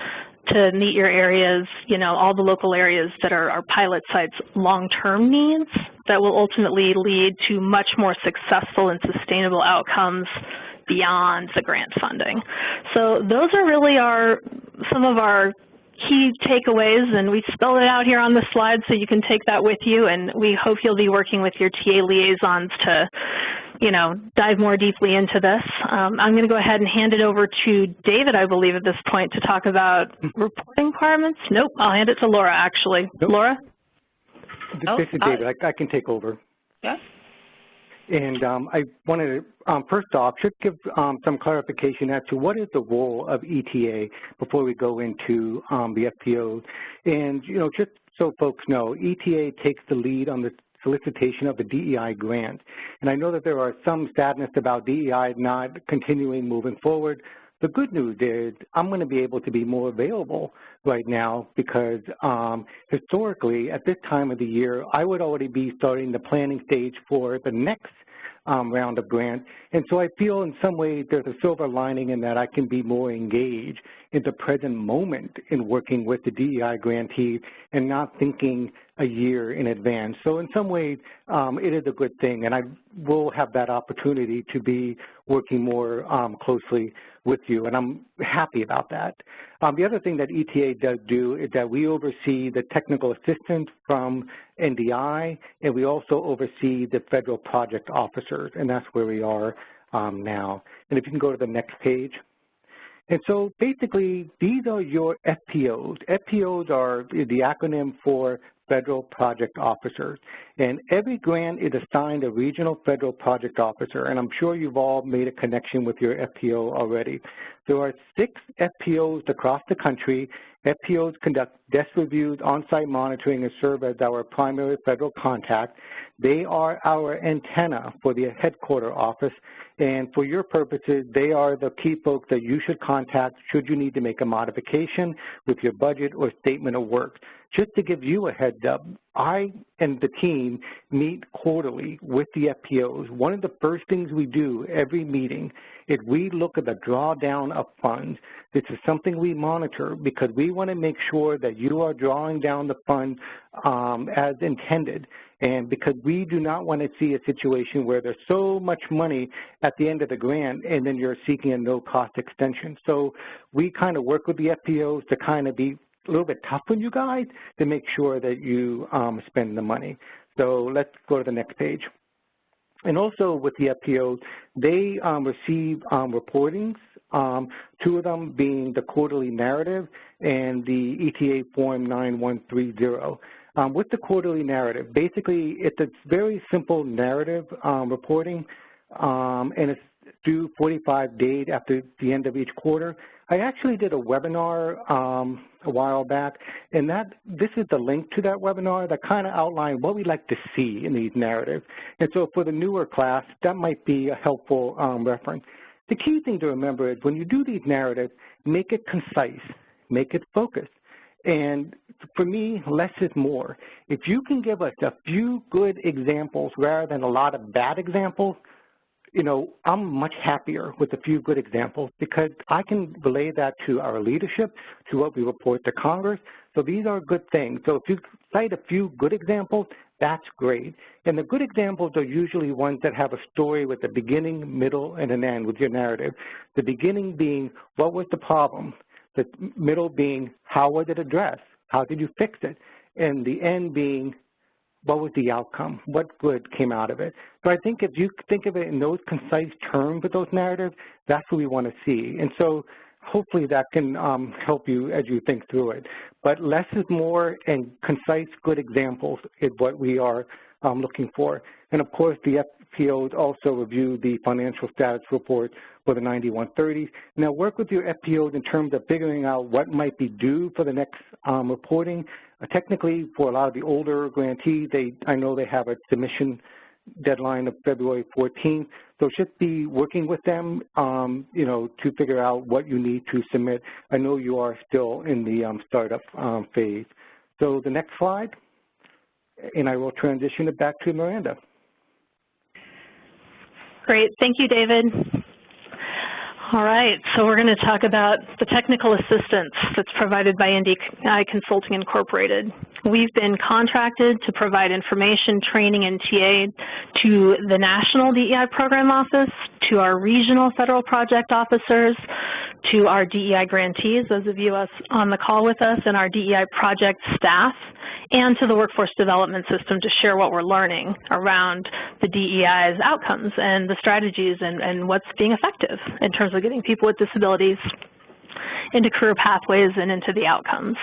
L: to meet your areas, all the local areas that are our pilot sites' long-term needs that will ultimately lead to much more successful and sustainable outcomes beyond the grant funding. So those are really some of our key takeaways, and we spelled it out here on the slide so you can take that with you, and we hope you'll be working with your TA liaisons to, dive more deeply into this. I'm going to go ahead and hand it over to David, I believe, at this point to talk about reporting requirements. Nope, I'll hand it to Laura, actually. Nope. Laura?
J: This is David. I can take over.
A: Yeah.
J: And I wanted to, first off, should give some clarification as to what is the role of ETA before we go into the FPOs. And, just so folks know, ETA takes the lead on the solicitation of the DEI grant. And I know that there are some sadness about DEI not continuing moving forward. The good news is I'm going to be able to be more available right now because historically at this time of the year, I would already be starting the planning stage for the next round of grant. And so I feel in some ways there's a silver lining in that I can be more engaged in the present moment in working with the DEI grantee and not thinking a year in advance. So in some ways, it is a good thing, and I will have that opportunity to be working more closely with you, and I'm happy about that. The other thing that ETA does do is that we oversee the technical assistance from NDI, and we also oversee the federal project officers, and that's where we are now. And if you can go to the next page. And so basically, these are your FPOs. FPOs are the acronym for Federal Project Officers. And every grant is assigned a regional federal project officer, and I'm sure you've all made a connection with your FPO already. There are 6 FPOs across the country. FPOs conduct desk reviews, on-site monitoring, and serve as our primary federal contact. They are our antenna for the headquarter office, and for your purposes, they are the key folks that you should contact should you need to make a modification with your budget or statement of work. Just to give you a heads up, I and the team meet quarterly with the FPOs. One of the first things we do every meeting is we look at the drawdown of funds. This is something we monitor because we want to make sure that you are drawing down the funds as intended. And because we do not want to see a situation where there's so much money at the end of the grant and then you're seeking a no-cost extension. So we kind of work with the FPOs to kind of be a little bit tough on you guys to make sure that you spend the money. So let's go to the next page. And also with the FPOs, they receive reportings, 2 of them being the quarterly narrative and the ETA Form 9130. With the quarterly narrative, basically it's a very simple narrative reporting, and it's due 45 days after the end of each quarter. I actually did a webinar a while back, and this is the link to that webinar that kind of outlined what we like to see in these narratives. And so for the newer class, that might be a helpful reference. The key thing to remember is when you do these narratives, make it concise, make it focused. And for me, less is more. If you can give us a few good examples rather than a lot of bad examples, I'm much happier with a few good examples because I can relay that to our leadership, to what we report to Congress. So these are good things. So if you cite a few good examples, that's great. And the good examples are usually ones that have a story with a beginning, middle, and an end with your narrative. The beginning being, what was the problem? The middle being, how was it addressed? How did you fix it? And the end being, what was the outcome? What good came out of it? So I think if you think of it in those concise terms with those narratives, that's what we want to see. And so hopefully that can help you as you think through it. But less is more, and concise, good examples is what we are looking for. And of course, the FPOs also review the financial status report for the 9130s. Now, work with your FPOs in terms of figuring out what might be due for the next reporting. Technically, for a lot of the older grantees, I know they have a submission deadline of February 14th. So just be working with them, you know, to figure out what you need to submit. I know you are still in the startup phase. So the next slide, and I will transition it back to Miranda.
L: Great, thank you, David. All right, so we're going to talk about the technical assistance that's provided by DEI Consulting Incorporated. We've been contracted to provide information, training, and TA to the National DEI Program Office, to our regional federal project officers, to our DEI grantees, those of you on the call with us, and our DEI project staff, and to the workforce development system to share what we're learning around the DEI's outcomes and the strategies and what's being effective in terms of getting people with disabilities into career pathways and into the outcomes.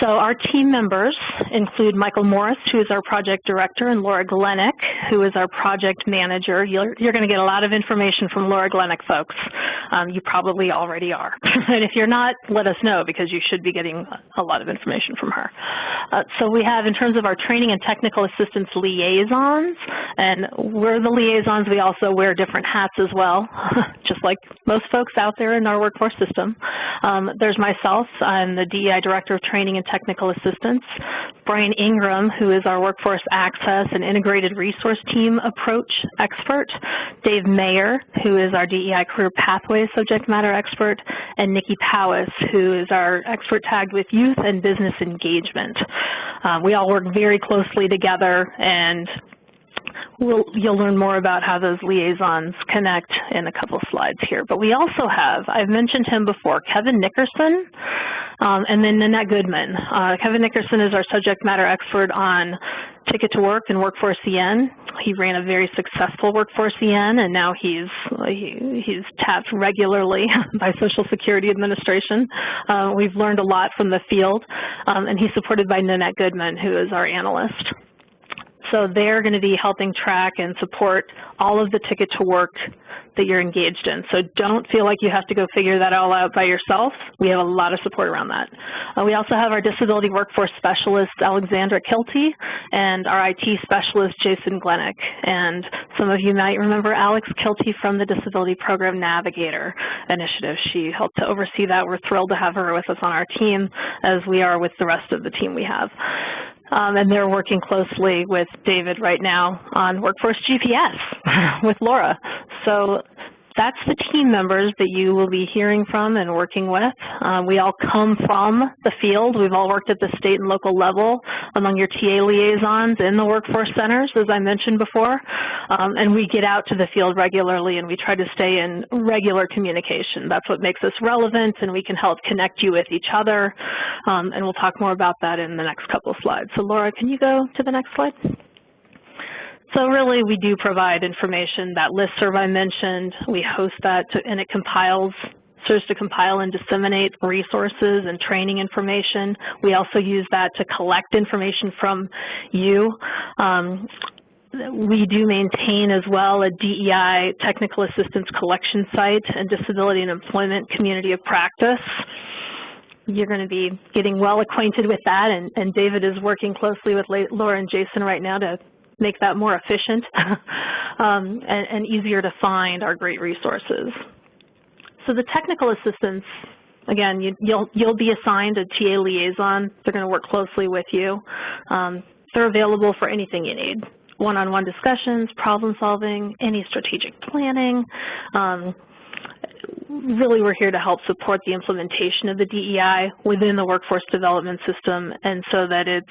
L: So our team members include Michael Morris, who is our project director, and Laura Glenick, who is our project manager. You're going to get a lot of information from Laura Glenick, folks. You probably already are. And if you're not, let us know, because you should be getting a lot of information from her. So we have, in terms of our training and technical assistance liaisons, and we're the liaisons. We also wear different hats as well, just like most folks out there in our workforce system. There's myself. I'm the DEI Director of Training and Technical Assistance. Brian Ingram, who is our Workforce Access and Integrated Resource Team Approach expert. Dave Mayer, who is our DEI Career Pathways Subject Matter expert. And Nikki Powis, who is our expert tagged with Youth and Business Engagement. We all work very closely together, and you'll learn more about how those liaisons connect in a couple slides here. But we also have, I've mentioned him before, Kevin Nickerson, and then Nanette Goodman. Kevin Nickerson is our subject matter expert on Ticket to Work and Workforce EN. He ran a very successful Workforce EN, and now he's tapped regularly by Social Security Administration. We've learned a lot from the field, and he's supported by Nanette Goodman, who is our analyst. So they're going to be helping track and support all of the Ticket to Work that you're engaged in. So don't feel like you have to go figure that all out by yourself. We have a lot of support around that. We also have our Disability Workforce Specialist, Alexandra Kilty, and our IT Specialist, Jason Glenick. And some of you might remember Alex Kilty from the Disability Program Navigator Initiative. She helped to oversee that. We're thrilled to have her with us on our team, as we are with the rest of the team we have. And they're working closely with David right now on Workforce GPS with Laura. So that's the team members that you will be hearing from and working with. We all come from the field. We've all worked at the state and local level among your TA liaisons in the workforce centers, as I mentioned before. And we get out to the field regularly, and we try to stay in regular communication. That's what makes us relevant, and we can help connect you with each other. And we'll talk more about that in the next couple of slides. So Laura, can you go to the next slide? So really, we do provide information. That listserv I mentioned, we host that, and it serves to compile and disseminate resources and training information. We also use that to collect information from you. We do maintain as well a DEI technical assistance collection site and disability and employment community of practice. You're going to be getting well acquainted with that, and David is working closely with Laura and Jason right now to make that more efficient and easier to find our great resources. So the technical assistance, again, you'll be assigned a TA liaison. They're going to work closely with you. They're available for anything you need. One-on-one discussions, problem solving, any strategic planning. Really, we're here to help support the implementation of the DEI within the workforce development system, and so that it's,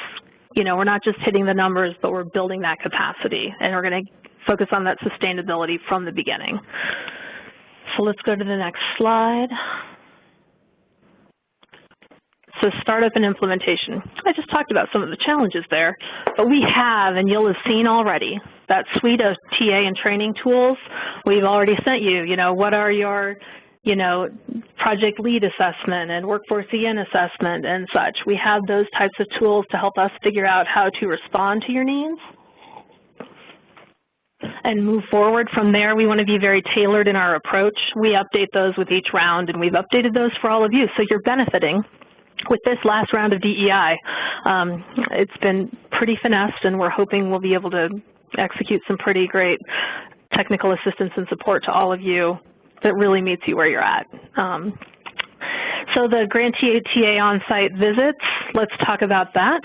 L: you know, we're not just hitting the numbers, but we're building that capacity, and we're going to focus on that sustainability from the beginning. So let's go to the next slide. So startup and implementation. I just talked about some of the challenges there, but we have, and you'll have seen already, that suite of TA and training tools. We've already sent you, you know, what are your, you know, project lead assessment and workforce EN assessment and such. We have those types of tools to help us figure out how to respond to your needs. and move forward from there. We want to be very tailored in our approach. We update those with each round, and we've updated those for all of you, so you're benefiting. With this last round of DEI, it's been pretty finessed, and we're hoping we'll be able to execute some pretty great technical assistance and support to all of you that really meets you where you're at. So the grantee TA on-site visits, let's talk about that.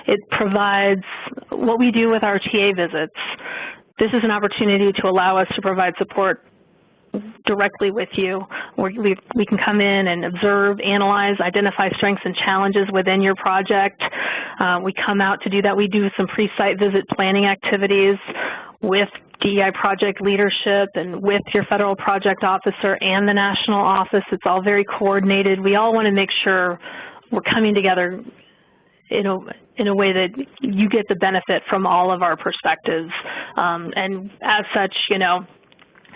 L: It provides what we do with our TA visits. This is an opportunity to allow us to provide support directly with you. We can come in and observe, analyze, identify strengths and challenges within your project. We come out to do that. We do some pre-site visit planning activities with DEI project leadership and with your federal project officer and the national office. It's all very coordinated. We all want to make sure we're coming together in a way that you get the benefit from all of our perspectives. And as such, you know,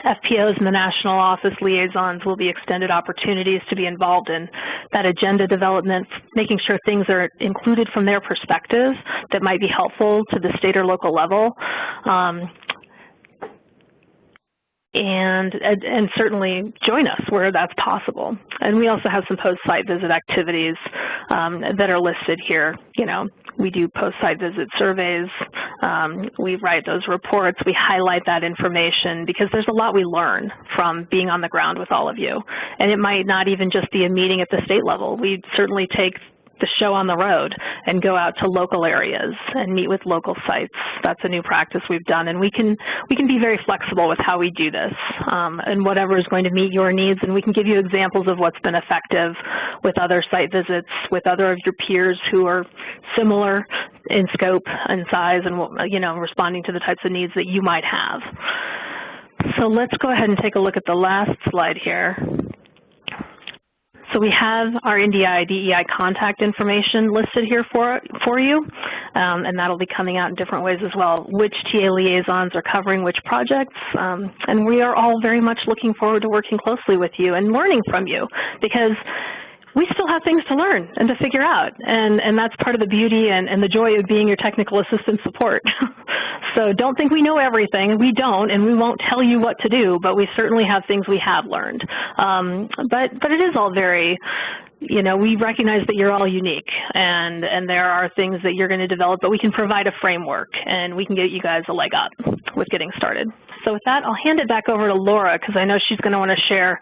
L: FPOs and the national office liaisons will be extended opportunities to be involved in that agenda development, making sure things are included from their perspective that might be helpful to the state or local level. And certainly join us where that's possible. And we also have some post-site visit activities that are listed here. You know, we do post-site visit surveys. We write those reports. We highlight that information because there's a lot we learn from being on the ground with all of you. And it might not even just be a meeting at the state level. We certainly take the show on the road and go out to local areas and meet with local sites. That's a new practice we've done, and we can be very flexible with how we do this and whatever is going to meet your needs, and we can give you examples of what's been effective with other site visits, with other of your peers who are similar in scope and size and, you know, responding to the types of needs that you might have. So let's go ahead and take a look at the last slide here. So we have our NDI DEI contact information listed here for you, and that'll be coming out in different ways as well. Which TA liaisons are covering which projects, and we are all very much looking forward to working closely with you and learning from you, because we still have things to learn and to figure out, and that's part of the beauty and the joy of being your technical assistance support. So don't think we know everything. We don't, and we won't tell you what to do, but we certainly have things we have learned. But it is all very, you know, we recognize that you're all unique, and there are things that you're going to develop, but we can provide a framework, and we can get you guys a leg up with getting started. So with that, I'll hand it back over to Laura, because I know she's going to want to share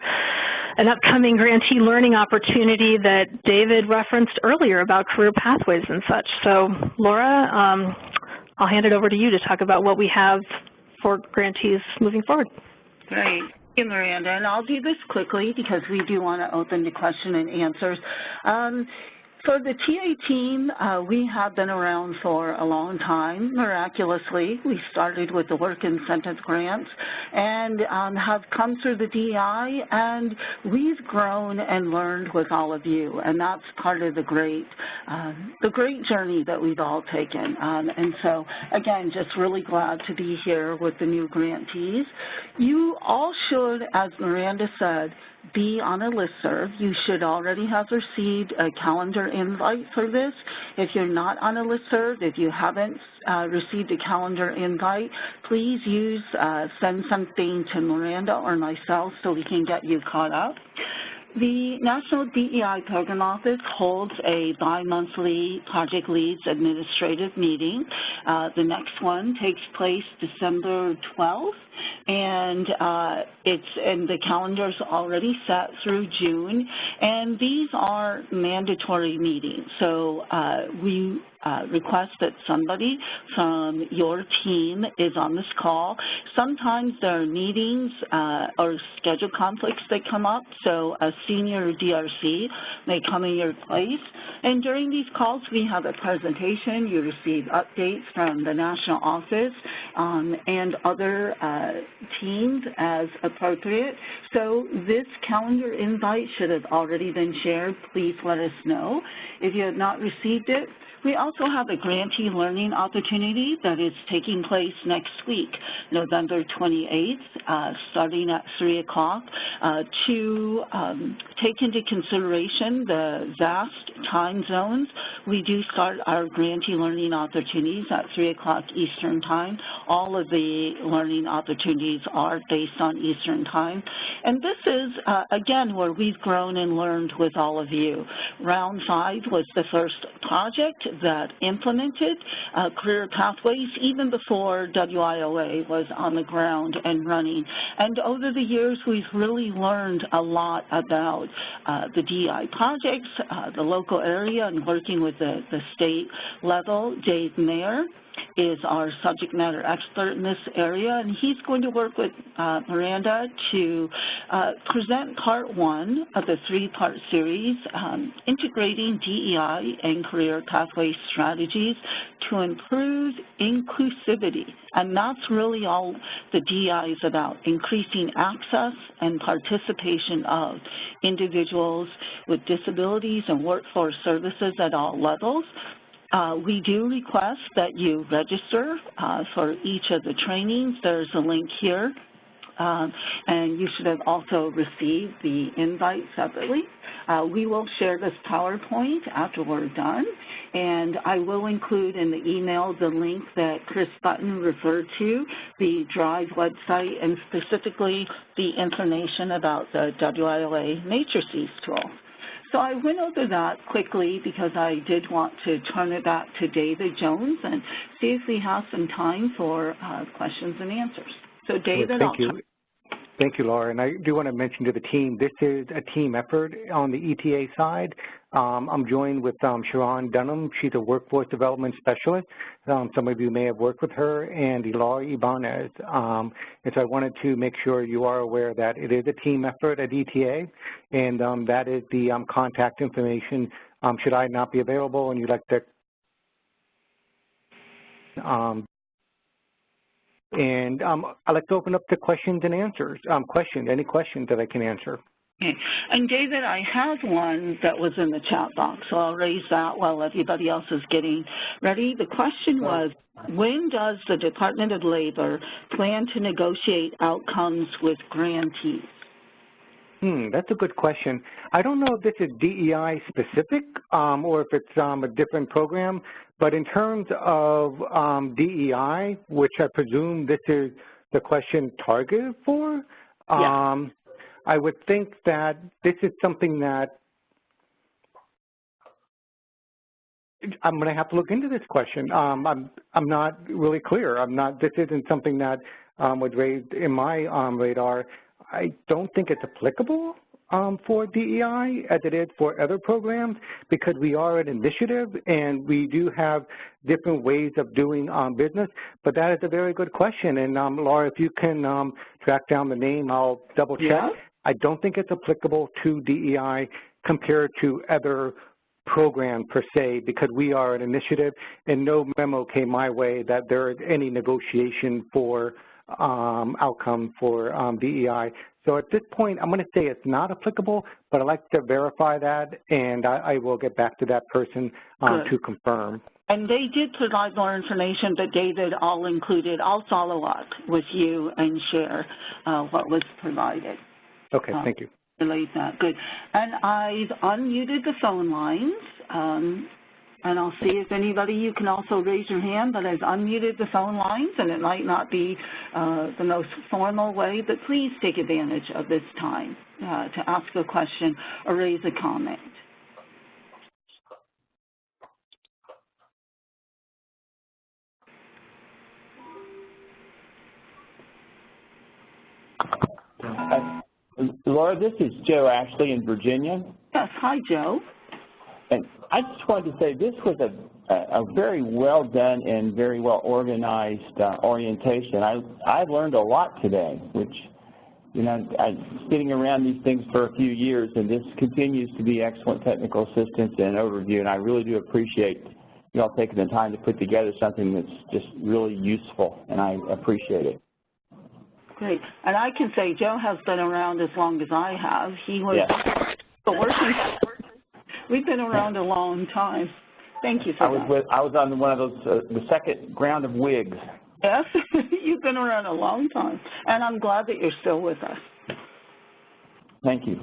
L: an upcoming grantee learning opportunity that David referenced earlier about career pathways and such. So Laura, I'll hand it over to you to talk about what we have for grantees moving forward.
A: Great. Thank you, Miranda, and I'll do this quickly because we do want to open the question and answers. For the TA team, we have been around for a long time. Miraculously, we started with the work incentive grants and have come through the DEI, and we've grown and learned with all of you, and that's part of the great journey that we've all taken. And so, again, just really glad to be here with the new grantees. You all should, as Miranda said, be on a listserv. You should already have received a calendar invite for this. If you're not on a listserv, if you haven't received a calendar invite, please send something to Miranda or myself so we can get you caught up. The National DEI Program Office holds a bi-monthly Project Leads Administrative meeting. The next one takes place December 12th, and the calendar's already set through June, and these are mandatory meetings. So we request that somebody from your team is on this call. Sometimes there are meetings or schedule conflicts that come up, so a senior DRC may come in your place. And during these calls, we have a presentation. You receive updates from the national office and other teams as appropriate. So this calendar invite should have already been shared. Please let us know if you have not received it. We also also have a grantee learning opportunity that is taking place next week, November 28th, starting at 3 o'clock, to take into consideration the vast time zones. We do start our grantee learning opportunities at 3 o'clock Eastern Time. All of the learning opportunities are based on Eastern Time. And this is, again, where we've grown and learned with all of you. Round 5 was the first project that implemented career pathways even before WIOA was on the ground and running. And over the years, we've really learned a lot about the DEI projects, the local area, and working with the state level. Dave Mayer is our subject matter expert in this area, and he's going to work with Miranda to present part 1 of the 3-part series, integrating DEI and career pathway strategies to improve inclusivity. And that's really all the DEI is about, increasing access and participation of individuals with disabilities and workforce services at all levels. We do request that you register for each of the trainings. There's a link here, and you should have also received the invite separately. We will share this PowerPoint after we're done, and I will include in the email the link that Chris Button referred to, the DRIVE website, and specifically the information about the WIOA matrices tool. So I went over that quickly because I did want to turn it back to David Jones and see if we have some time for questions and answers. So David,
J: thank you. Thank you, Laura. And I do want to mention to the team, this is a team effort on the ETA side. I'm joined with Sharon Dunham. She's a workforce development specialist. Some of you may have worked with her, and Laura Ibanez. And so I wanted to make sure you are aware that it is a team effort at ETA, and that is the contact information. Should I not be available and you'd like to I'd like to open up to questions and answers. Any questions that I can answer?
A: Okay. And David, I have one that was in the chat box, so I'll raise that while everybody else is getting ready. The question was, when does the Department of Labor plan to negotiate outcomes with grantees?
J: That's a good question. I don't know if this is DEI specific or if it's a different program, but in terms of DEI, which I presume this is the question targeted for, I would think that this is something that I'm going to have to look into this question. I'm not really clear. This isn't something that was raised in my radar. I don't think it's applicable for DEI as it is for other programs because we are an initiative and we do have different ways of doing business, but that is a very good question. And Laura, if you can track down the name, I'll double check. Yeah. I don't think it's applicable to DEI compared to other programs per se because we are an initiative and no memo came my way that there is any negotiation for outcome for DEI. So at this point, I'm going to say it's not applicable, but I'd like to verify that, and I will get back to that person to confirm.
A: And they did provide more information, but David, I'll follow up with you and share what was provided.
J: Okay, thank you.
A: Relate that, good. And I've unmuted the phone lines. And I'll see if anybody, you can also raise your hand, but I've unmuted the phone lines, and it might not be the most formal way, but please take advantage of this time to ask a question or raise a comment.
M: Laura, this is Joe Ashley in Virginia.
A: Yes, hi, Joe.
M: And I just wanted to say this was a very well done and very well organized orientation. I've learned a lot today, which, you know, I'm sitting around these things for a few years, and this continues to be excellent technical assistance and overview, and I really do appreciate you all taking the time to put together something that's just really useful, and I appreciate it.
A: Great. And I can say Joe has been around as long as I have. He was working. We've been around a long time. Thank you for that.
M: I was on one of those, the second round of WIGs.
A: Yes, you've been around a long time, and I'm glad that you're still with us.
M: Thank you.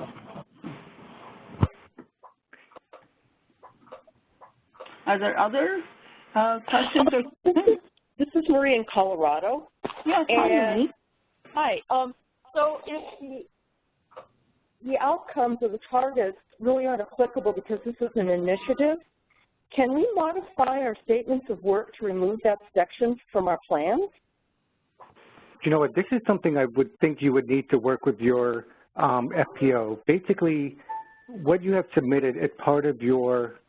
A: Are there other questions or comments?
C: This is Marie in Colorado.
A: Yes, hi, Marie.
C: Hi. So if the outcomes of the targets really aren't applicable because this is an initiative, can we modify our statements of work to remove that section from our plans?
J: You know what, this is something I would think you would need to work with your FPO. Basically, what you have submitted as part of your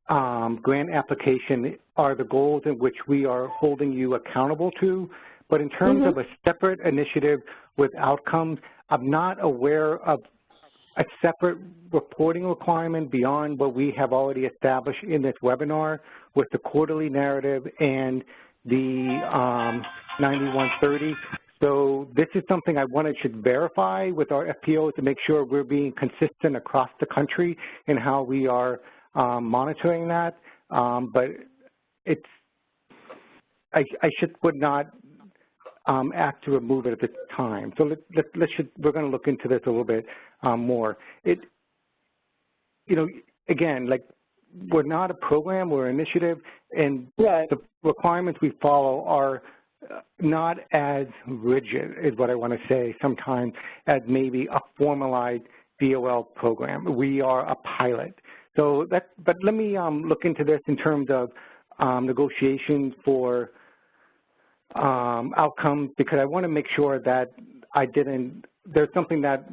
J: grant application are the goals in which we are holding you accountable to, but in terms of a separate initiative with outcomes, I'm not aware of a separate reporting requirement beyond what we have already established in this webinar with the quarterly narrative and the 9130. So this is something I should verify with our FPO to make sure we're being consistent across the country in how we are monitoring that. But it's, would not act to remove it at this time. So we're going to look into this a little bit more. Again, like, we're not a program, we're an initiative, and the requirements we follow are not as rigid, is what I want to say sometimes, as maybe a formalized DOL program. We are a pilot. So but let me look into this in terms of negotiations for outcomes, because I want to make sure that there's something that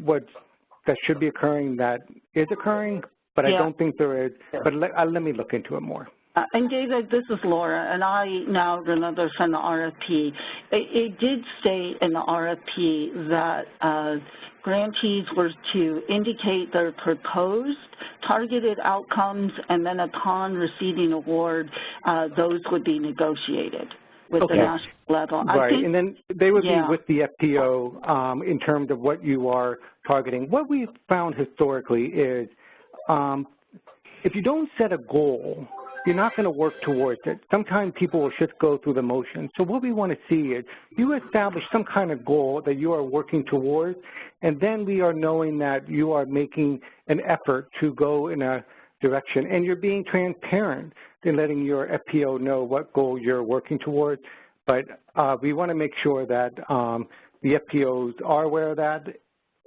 J: should be occurring that is occurring, but I don't think there is. But let me look into it more.
A: And David, this is Laura, and I now remember from the RFP, it did say in the RFP that grantees were to indicate their proposed targeted outcomes, and then upon receiving award, those would be negotiated with the national level.
J: Right, and then they would be with the FPO in terms of what you are targeting. What we've found historically is if you don't set a goal, you're not going to work towards it. Sometimes people will just go through the motions. So what we want to see is you establish some kind of goal that you are working towards, and then we are knowing that you are making an effort to go in a direction, and you're being transparent in letting your FPO know what goal you're working towards. But we want to make sure that the FPOs are aware of that,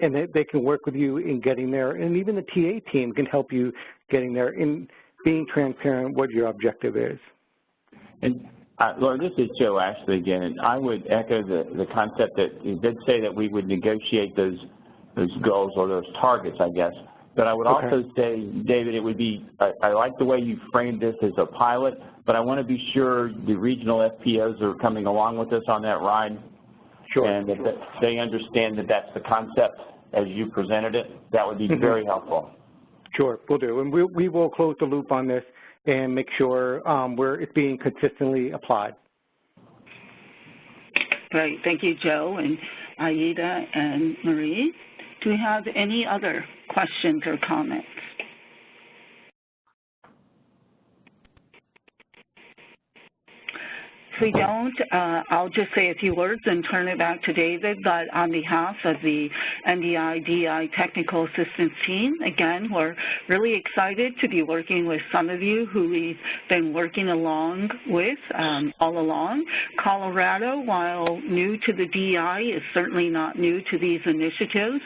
J: and they can work with you in getting there, and even the TA team can help you getting there in being transparent what your objective is.
M: And Laura, this is Joe Ashley again, and I would echo the concept that you did say that we would negotiate those goals or those targets, I guess. But I would also say, David, it would be, I like the way you framed this as a pilot, but I want to be sure the regional FPOs are coming along with us on that ride. Sure. And that they understand that that's the concept as you presented it. That would be very helpful.
J: Sure, we'll do. And we will close the loop on this and make sure it's being consistently applied.
A: Great. Thank you, Joe and Aida and Marie. Do we have any other questions or comments? If we don't, I'll just say a few words and turn it back to David. But on behalf of the NDI DEI Technical Assistance Team, again, we're really excited to be working with some of you who we've been working along with all along. Colorado, while new to the DEI, is certainly not new to these initiatives,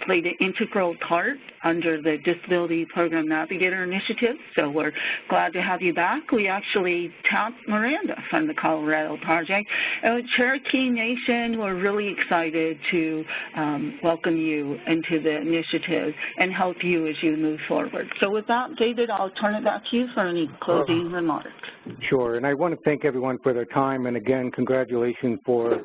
A: played an integral part under the Disability Program Navigator Initiative. So we're glad to have you back. We actually tapped Miranda from the Colorado project. And with Cherokee Nation, we're really excited to welcome you into the initiative and help you as you move forward. So with that, David, I'll turn it back to you for any closing remarks.
J: Sure, and I want to thank everyone for their time, and again, congratulations for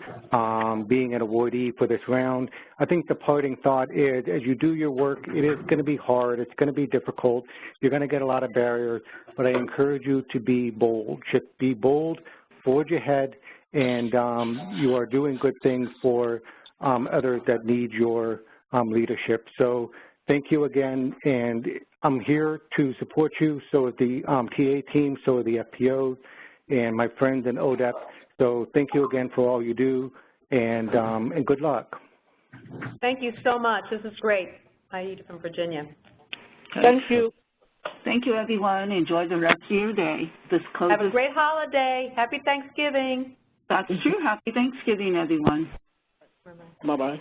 J: being an awardee for this round. I think the parting thought is, as you do your work, it is going to be hard, it's going to be difficult, you're going to get a lot of barriers, but I encourage you to be bold. Just be bold, forge ahead, and you are doing good things for others that need your leadership. So thank you again, and I'm here to support you, so is the TA team, so are the FPOs, and my friends in ODEP. So thank you again for all you do, and good luck.
H: Thank you so much. This is great. Aida from Virginia.
C: Thank you.
A: Thank you, everyone. Enjoy the rest of your day. This closes.
H: Have a great holiday. Happy Thanksgiving.
A: That's true. Happy Thanksgiving, everyone.
N: Bye-bye.